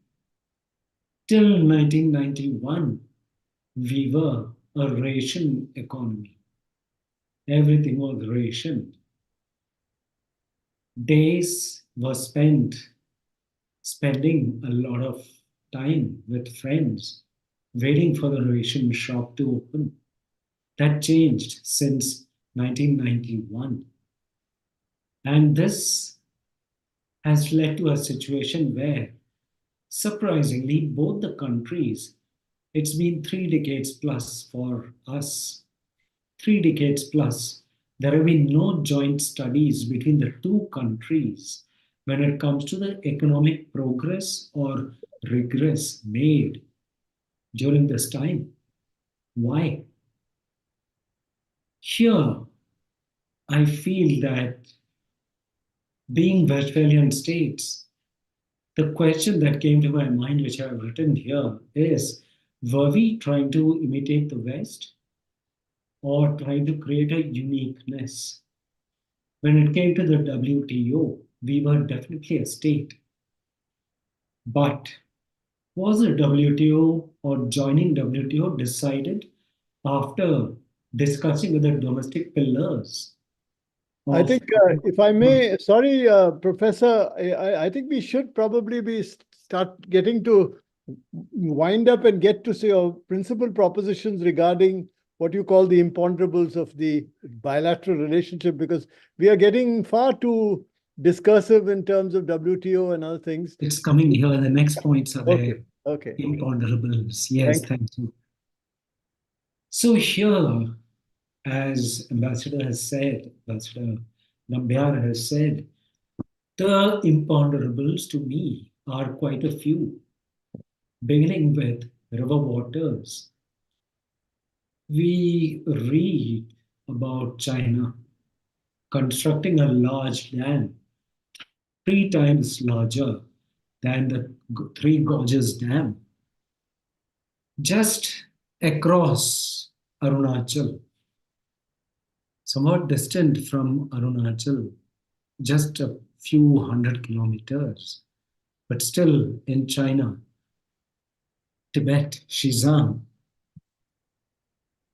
Till 1991, we were a ration economy. Everything was rationed. Days were spending a lot of time with friends, waiting for the ration shop to open. That changed since 1991. And this has led to a situation where, surprisingly, both the countries, it's been 3 decades plus for us. 3 decades plus, there have been no joint studies between the two countries when it comes to the economic progress or regress made during this time. Why? Here, I feel that being Westphalian states, the question that came to my mind, which I've written here, is were we trying to imitate the West or trying to create a uniqueness? When it came to the WTO, we were definitely a state. But was the WTO or joining WTO decided after discussing with the domestic pillars? I think, if I may, sorry, Professor, I think we should probably start getting to wind up and get to say your principal propositions regarding what you call the imponderables of the bilateral relationship, because we are getting far too discursive in terms of WTO and other things. It's coming here. The next points are Okay, there. okay. Imponderables. Yes, thank you. So here, as Ambassador has said, Ambassador Nambiar has said, the imponderables to me are quite a few, beginning with river waters. We read about China constructing a large dam, 3 times larger than the Three Gorges Dam, just across Arunachal, somewhat distant from Arunachal, just a few hundred kilometers, but still in China, Tibet, Xizang,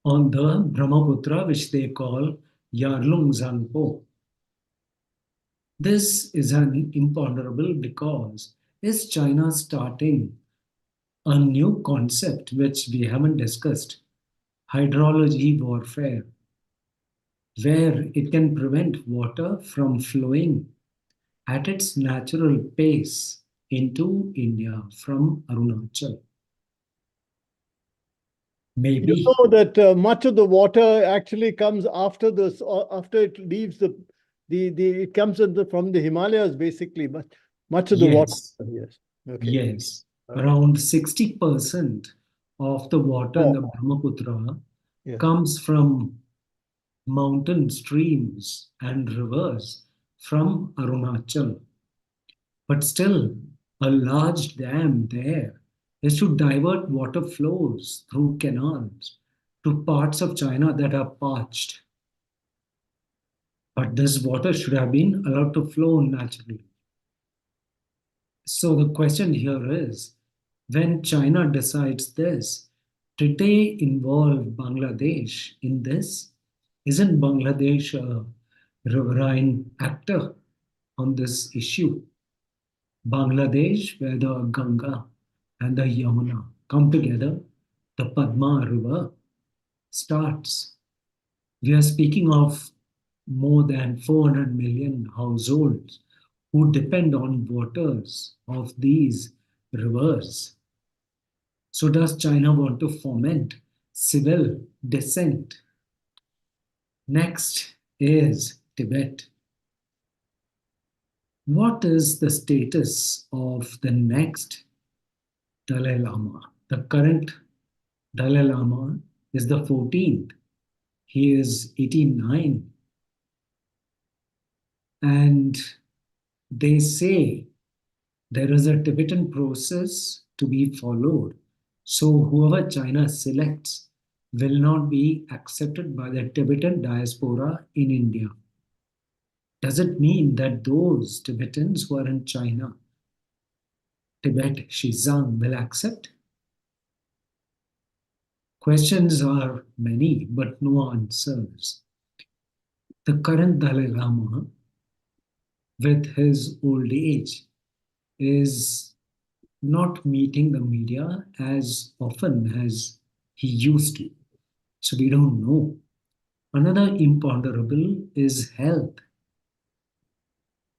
on the Brahmaputra, which they call Yarlung Zangpo. This is an imponderable because is China starting a new concept which we haven't discussed, hydrology warfare, where it can prevent water from flowing at its natural pace into India from Arunachal. Maybe. You know that much of the water actually comes after this, after it leaves it comes from the Himalayas, basically. But much of the water, Yes. yes. Okay. Yes. Around 60% of the water in the Oh, Brahmaputra yes. comes from mountain streams and rivers from Arunachal. But still, a large dam there is to divert water flows through canals to parts of China that are parched. But this water should have been allowed to flow naturally. So the question here is, when China decides this, did they involve Bangladesh in this? Isn't Bangladesh a riverine actor on this issue? Bangladesh, where the Ganga and the Yamuna come together, the Padma River starts. We are speaking of more than 400 million households who depend on waters of these rivers. So, does China want to foment civil dissent? Next is Tibet. What is the status of the next Dalai Lama? The current Dalai Lama is the 14th. He is 89. And they say there is a Tibetan process to be followed. So whoever China selects will not be accepted by the Tibetan diaspora in India. Does it mean that those Tibetans who are in China, Tibet, Xizang, will accept? Questions are many, but no answers. The current Dalai Lama, with his old age, is not meeting the media as often as he used to. So we don't know. Another imponderable is health.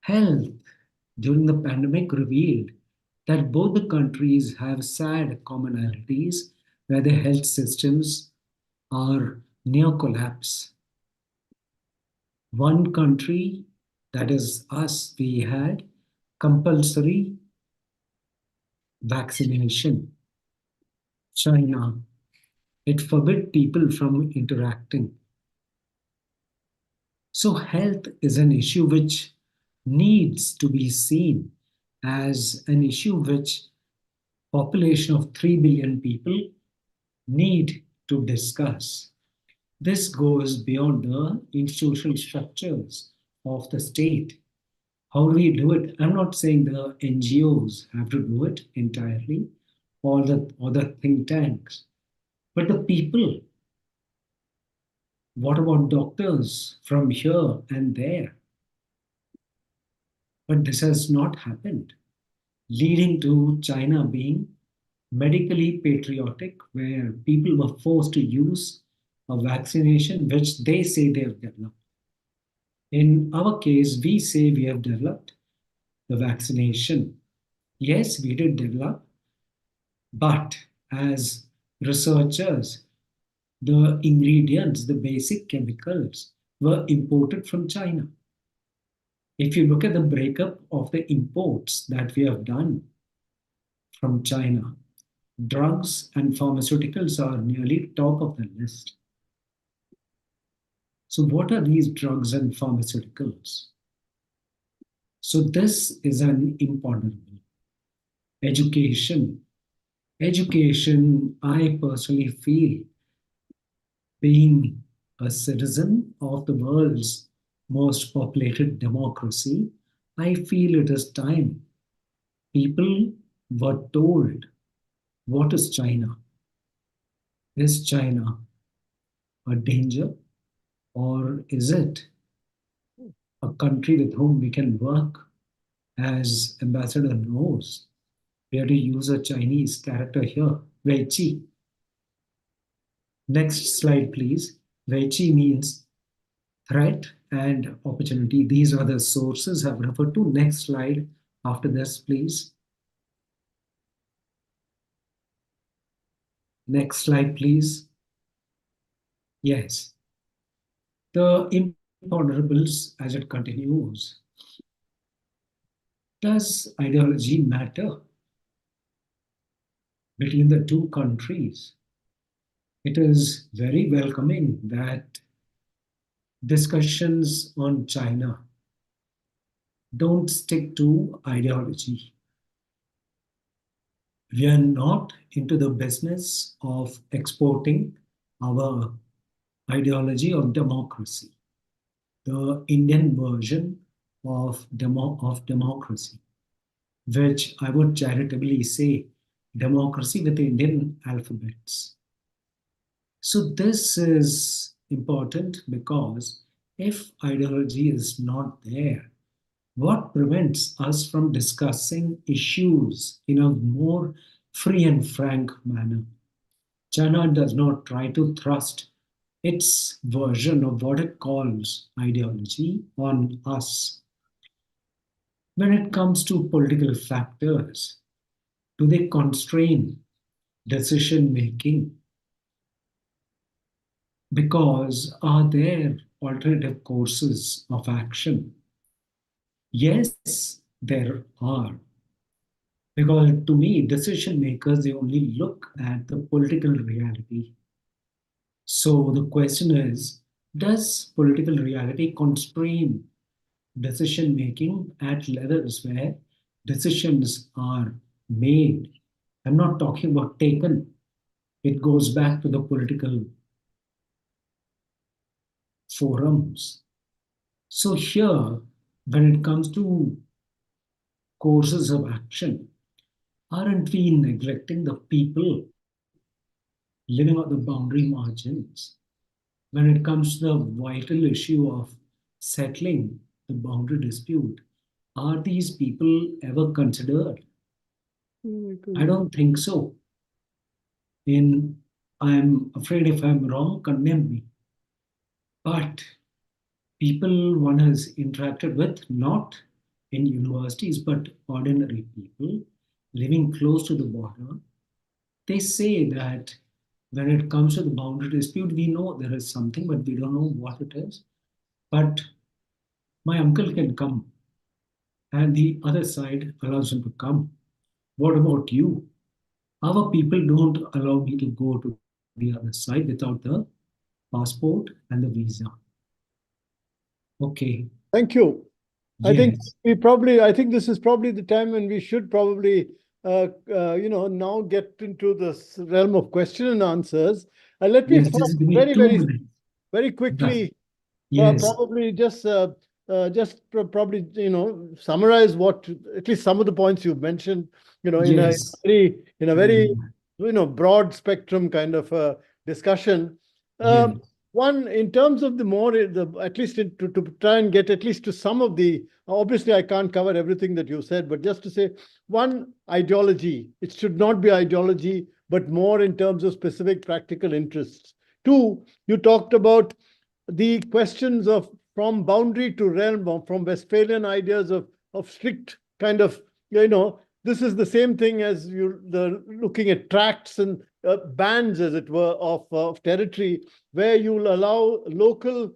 Health during the pandemic revealed that both the countries have sad commonalities where the health systems are near collapse. One country, that is us, we had compulsory vaccination. China, it forbid people from interacting. So health is an issue which needs to be seen as an issue which population of 3 billion people need to discuss. This goes beyond the institutional structures of the state. How do we do it? I'm not saying the NGOs have to do it entirely, or the think tanks, but the people. What about doctors from here and there? But this has not happened, leading to China being medically patriotic, where people were forced to use a vaccination which they say they have developed. In our case, we say we have developed the vaccination. Yes, we did develop, but as researchers, the ingredients, the basic chemicals were imported from China. If you look at the breakup of the imports that we have done from China, drugs and pharmaceuticals are nearly top of the list. So, what are these drugs and pharmaceuticals? So, this is an imponderable. Education. Education, I personally feel, being a citizen of the world's most populated democracy, I feel it is time people were told what is China? Is China a danger, or is it a country with whom we can work? As Ambassador knows, we have to use a Chinese character here, Wei Qi. Next slide, please. Wei Qi means threat and opportunity. These are the sources I've referred to. Next slide after this, please. Next slide, please. Yes. The imponderables as it continues. Does ideology matter between the two countries? It is very welcoming that discussions on China don't stick to ideology. We are not into the business of exporting our ideology of democracy, the Indian version of democracy, which I would charitably say democracy with Indian alphabets. So this is important because if ideology is not there, what prevents us from discussing issues in a more free and frank manner? China does not try to thrust its version of what it calls ideology on us. When it comes to political factors, do they constrain decision making? Because are there alternative courses of action? Yes, there are. Because to me, decision makers, they only look at the political reality. So the question is, does political reality constrain decision making at levels where decisions are made? I'm not talking about taken. It goes back to the political forums. So here, when it comes to courses of action, aren't we neglecting the people living on the boundary margins? When it comes to the vital issue of settling the boundary dispute, are these people ever considered? I don't think so. I'm afraid if I'm wrong, condemn me. But people one has interacted with, not in universities, but ordinary people living close to the border, they say that when it comes to the boundary dispute, we know there is something, but we don't know what it is. But my uncle can come, and the other side allows him to come. What about you? Our people don't allow me to go to the other side without the passport and the visa. Okay. Thank you. Yes. I think this is probably the time when we should probably, now get into this realm of question and answers. Let me Yes, just give me very, 2 minutes. very Yeah. quickly, Yes. probably probably, summarize what, at least some of the points you've mentioned, Yes. in a very, broad spectrum kind of discussion. Yes. One, in terms of at least to try and get at least to some of the, obviously I can't cover everything that you said, but just to say, one, ideology. It should not be ideology, but more in terms of specific practical interests, 2, you talked about the questions of from boundary to realm, from Westphalian ideas of strict kind of, this is the same thing as looking at tracts and bands, as it were, of territory, where you'll allow local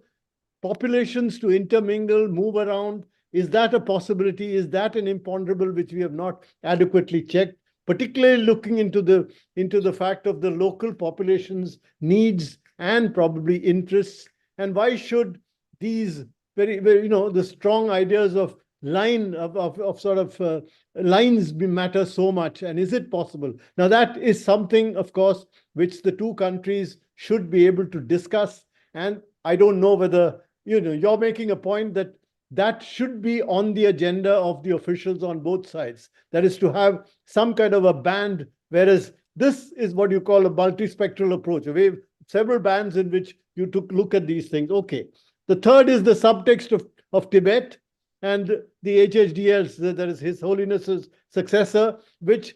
populations to intermingle, move around. Is that a possibility? Is that an imponderable which we have not adequately checked? Particularly looking into the fact of the local population's needs and probably interests. And why should these very the strong ideas of line of sort of lines matter so much? And is it possible? Now that is something, of course, which the two countries should be able to discuss. And I don't know whether you're making a point that should be on the agenda of the officials on both sides. That is to have some kind of a band, whereas this is what you call a multi-spectral approach. We have several bands in which you took look at these things. Okay. The third is the subtext of Tibet and the HHDL, that is His Holiness's successor, which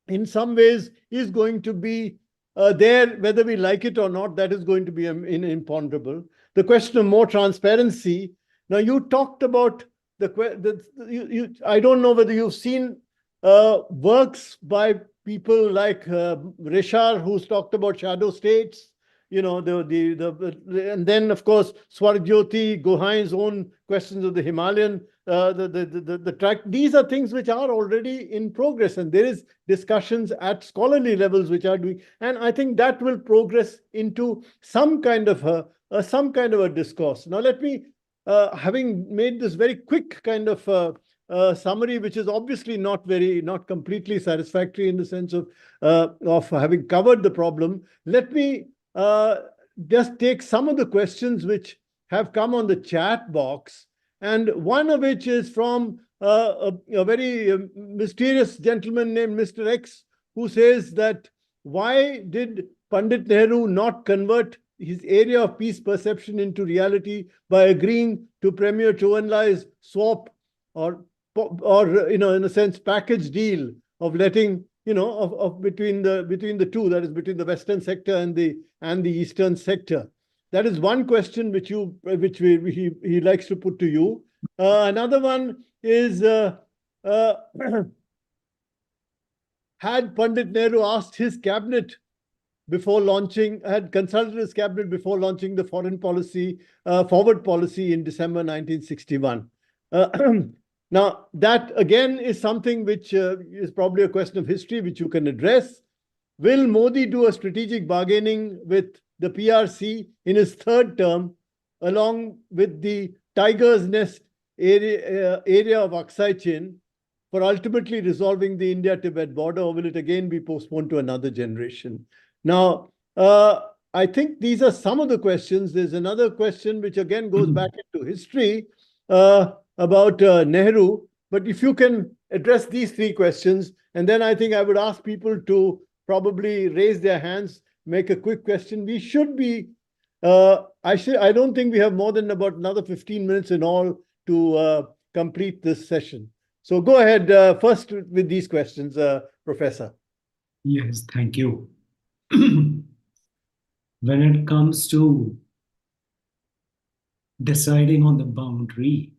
in some ways is going to be there, whether we like it or not. That is going to be imponderable. The question of more transparency. Now, you talked about I don't know whether you've seen works by people like Rishar, who's talked about shadow states, and then, of course, Swarjyoti, Gohain's own questions of the Himalayan, the track. These are things which are already in progress, and there is discussions at scholarly levels which are doing, and I think that will progress into some kind of a discourse. Now, let me, having made this very quick kind of summary, which is obviously not completely satisfactory in the sense of having covered the problem, let me just take some of the questions which have come on the chat box, and one of which is from a very mysterious gentleman named Mr. X, who says that why did Pandit Nehru not convert his area of peace perception into reality by agreeing to Premier Chou En-lai's swap or in a sense package deal of letting between the two, that is between the western sector and the eastern sector. That is one question which he likes to put to you. Another one is had Pandit Nehru asked his cabinet had consulted his cabinet before launching the foreign policy, forward policy in December 1961. Now, that again is something which is probably a question of history which you can address. Will Modi do a strategic bargaining with the PRC in his third term, along with the Tiger's Nest area of Aksai Chin, for ultimately resolving the India-Tibet border, or will it again be postponed to another generation? Now, I think these are some of the questions. There's another question which again goes back into history about Nehru. But if you can address these three questions, and then I think I would ask people to probably raise their hands, make a quick question. We should be, I don't think we have more than about another 15 minutes in all to complete this session. So go ahead first with these questions, Professor. Yes, thank you. When it comes to deciding on the boundary,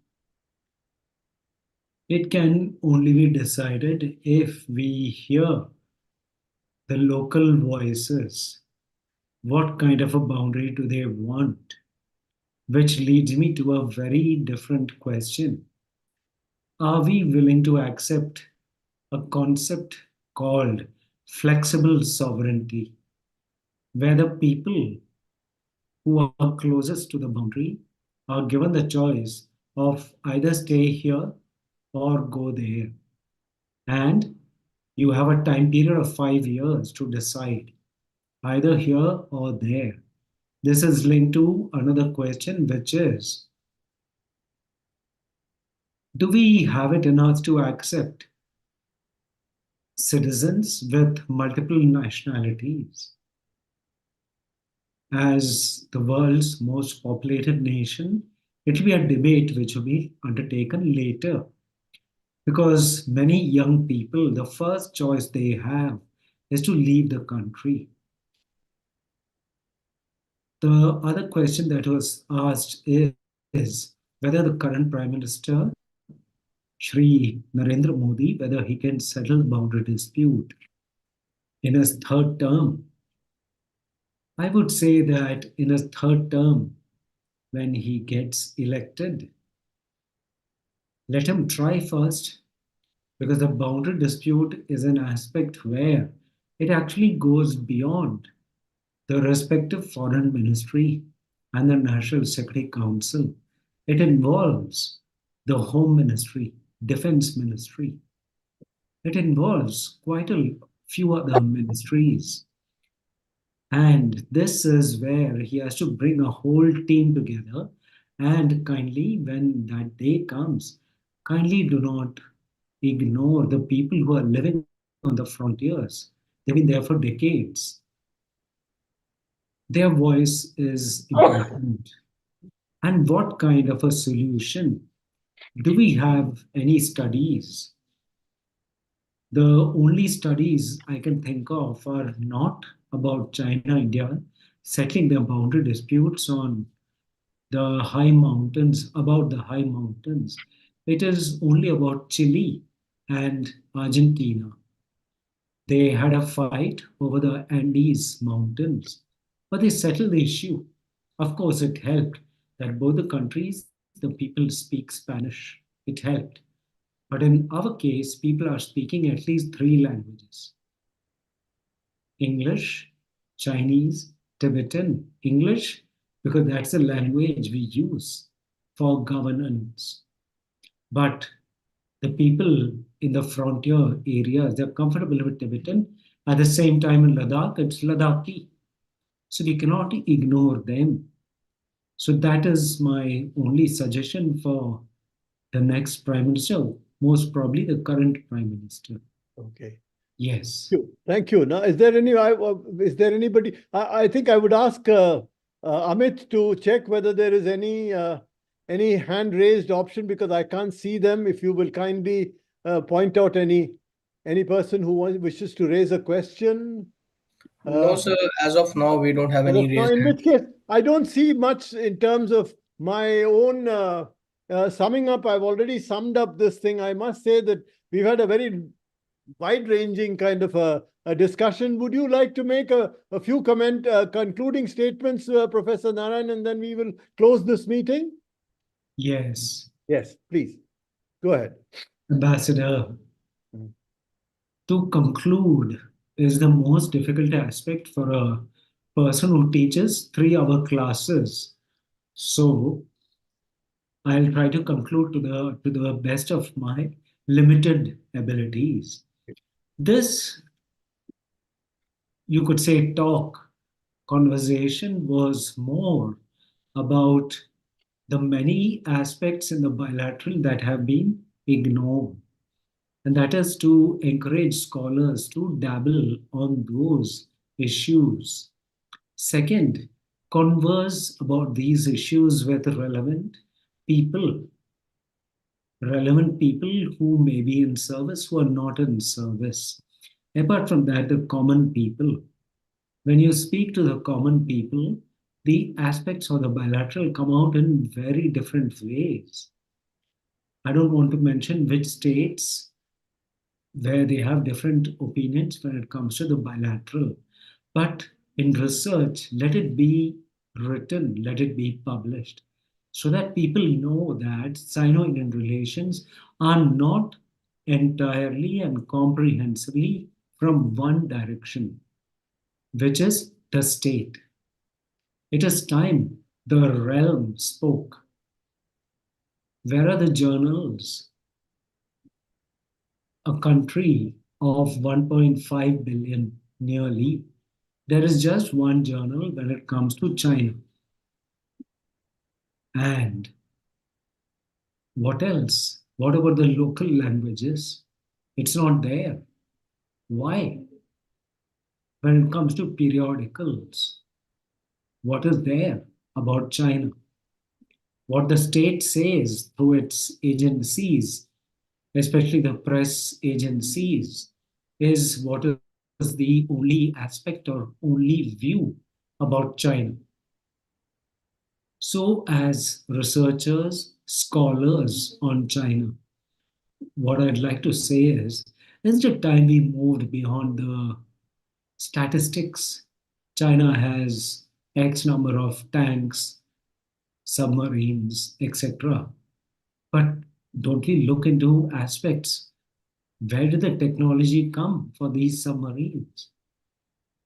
it can only be decided if we hear the local voices. What kind of a boundary do they want? Which leads me to a very different question. Are we willing to accept a concept called flexible sovereignty, where the people who are closest to the boundary are given the choice of either stay here or go there? And you have a time period of 5 years to decide either here or there. This is linked to another question, which is, do we have it in us to accept citizens with multiple nationalities? As the world's most populated nation, it will be a debate which will be undertaken later. Because many young people, the first choice they have is to leave the country. The other question that was asked is whether the current Prime Minister, Shri Narendra Modi, whether he can settle the boundary dispute in his third term. I would say that in his third term, when he gets elected, let him try first, because the boundary dispute is an aspect where it actually goes beyond the respective foreign ministry and the National Security Council. It involves the Home Ministry, Defense Ministry. It involves quite a few other ministries. And this is where he has to bring a whole team together. And kindly, when that day comes, kindly do not ignore the people who are living on the frontiers. They've been there for decades. Their voice is important. And what kind of a solution? Do we have any studies? The only studies I can think of are not about China, India settling their boundary disputes on the high mountains, about the high mountains. It is only about Chile and Argentina. They had a fight over the Andes mountains, but they settled the issue. Of course, it helped that both the countries, the people speak Spanish. It helped. But in our case, people are speaking at least three languages: English, Chinese, Tibetan. English, because that's the language we use for governance. But the people in the frontier areas, they're comfortable with Tibetan. At the same time, in Ladakh, it's Ladakhi. So we cannot ignore them. So that is my only suggestion for the next Prime Minister, most probably the current Prime Minister. Okay. Yes. Thank you. Thank you. Now, is there anybody? I think I would ask Amit to check whether there is any hand raised option, because I can't see them. If you will kindly point out any person who wishes to raise a question. No, sir. As of now, we don't have As any of now, raised in hand. which case, I don't see much in terms of my own summing up. I've already summed up this thing. I must say that we've had a very wide-ranging kind of a discussion. Would you like to make a few concluding statements, Professor Narayan, and then we will close this meeting? Yes. Yes, please. Go ahead. Ambassador, Mm. to conclude is the most difficult aspect for a person who teaches 3-hour classes. So I'll try to conclude to the best of my limited abilities. This, you could say, conversation was more about the many aspects in the bilateral that have been ignored. And that is to encourage scholars to dabble on those issues. Second, converse about these issues with people, relevant people who may be in service, who are not in service. Apart from that, the common people. When you speak to the common people, the aspects of the bilateral come out in very different ways. I don't want to mention which states where they have different opinions when it comes to the bilateral. But in research, let it be written, let it be published, so that people know that Sino-Indian relations are not entirely and comprehensively from one direction, which is the state. It is time the realm spoke. Where are the journals? A country of 1.5 billion nearly, there is just one journal when it comes to China. And what else? What about the local languages? It's not there. Why? When it comes to periodicals, what is there about China? What the state says through its agencies, especially the press agencies, is what is the only aspect or only view about China. So, as researchers, scholars on China, what I'd like to say is the time we moved beyond the statistics. China has X number of tanks, submarines, etc. But don't we look into aspects? Where did the technology come for these submarines?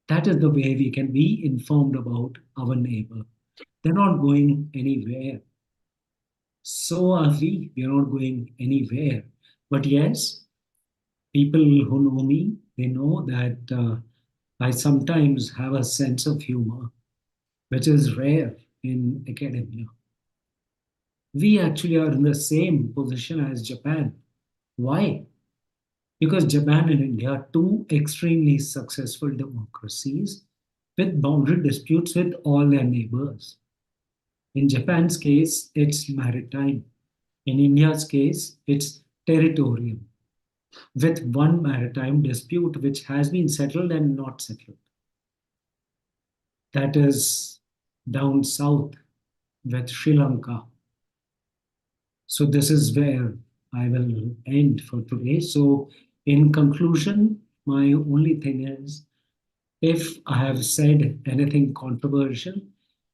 That is the way we can be informed about our neighbor. They're not going anywhere. So are we. We are not going anywhere. But yes, people who know me, they know that I sometimes have a sense of humor, which is rare in academia. We actually are in the same position as Japan. Why? Because Japan and India are two extremely successful democracies with boundary disputes with all their neighbors. In Japan's case, it's maritime. In India's case, it's territorial, with one maritime dispute which has been settled and not settled. That is down south with Sri Lanka. So, this is where I will end for today. So, in conclusion, my only thing is if I have said anything controversial,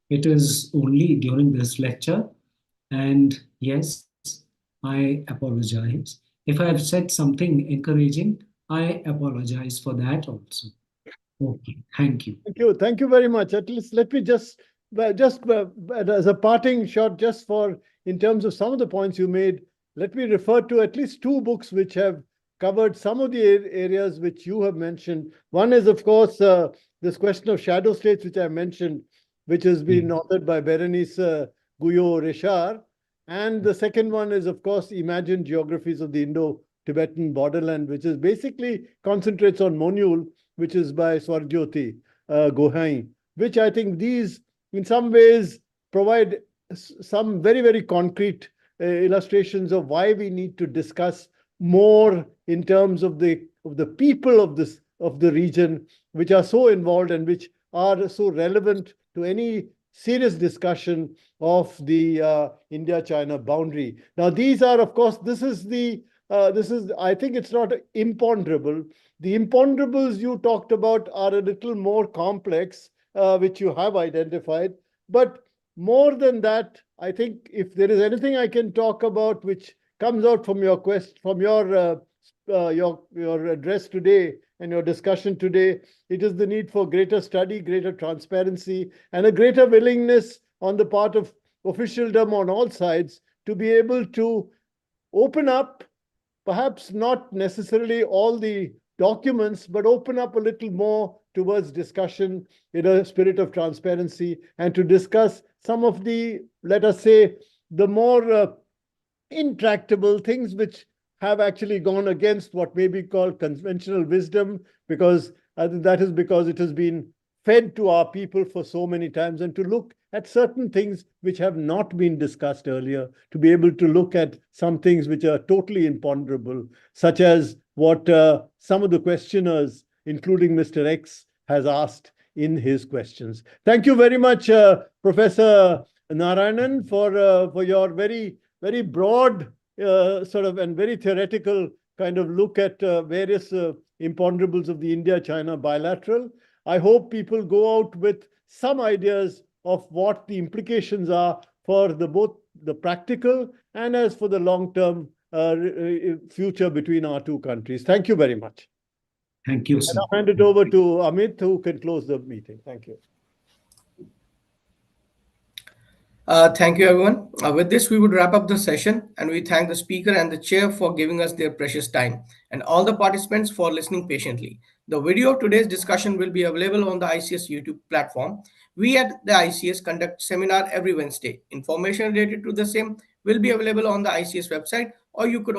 it is only during this lecture. And yes, I apologize. If I have said something encouraging, I apologize for that also. Okay, thank you. Thank you. Thank you very much. At least let me as a parting shot, just for in terms of some of the points you made, let me refer to at least two books which have covered some of the areas which you have mentioned. One is, of course, this question of shadow states, which I mentioned, which has been authored by Berenice Guyot-Richard. And the second one is, of course, Imagined Geographies of the Indo-Tibetan Borderland, which is basically concentrates on Monyul, which is by Swarjyoti Gohain, which I think these, in some ways, provide some very, very concrete illustrations of why we need to discuss more in terms of the people of the region, which are so involved and which are so relevant to any serious discussion of the India-China boundary. Now, these are, of course, I think it's not imponderable. The imponderables you talked about are a little more complex, which you have identified. But more than that, I think if there is anything I can talk about which comes out from your your address today and your discussion today, it is the need for greater study, greater transparency, and a greater willingness on the part of officialdom on all sides to be able to open up, perhaps not necessarily all the documents, but open up a little more towards discussion in a spirit of transparency and to discuss some of the, let us say, the more intractable things which have actually gone against what may be called conventional wisdom, because that is because it has been fed to our people for so many times, and to look at certain things which have not been discussed earlier, to be able to look at some things which are totally imponderable, such as what some of the questioners, including Mr. X, has asked in his questions. Thank you very much, Professor Narayanan, for your very, very broad sort of and very theoretical kind of look at various imponderables of the India-China bilateral. I hope people go out with some ideas of what the implications are for both the practical and as for the long-term future between our two countries. Thank you very much. Thank you, And sir. I'll hand it over to Amit, who can close the meeting. Thank you. Thank you, everyone. With this, we would wrap up the session, and we thank the speaker and the chair for giving us their precious time, and all the participants for listening patiently. The video of today's discussion will be available on the ICS YouTube platform. We at the ICS conduct seminar every Wednesday. Information related to the same will be available on the ICS website, or you could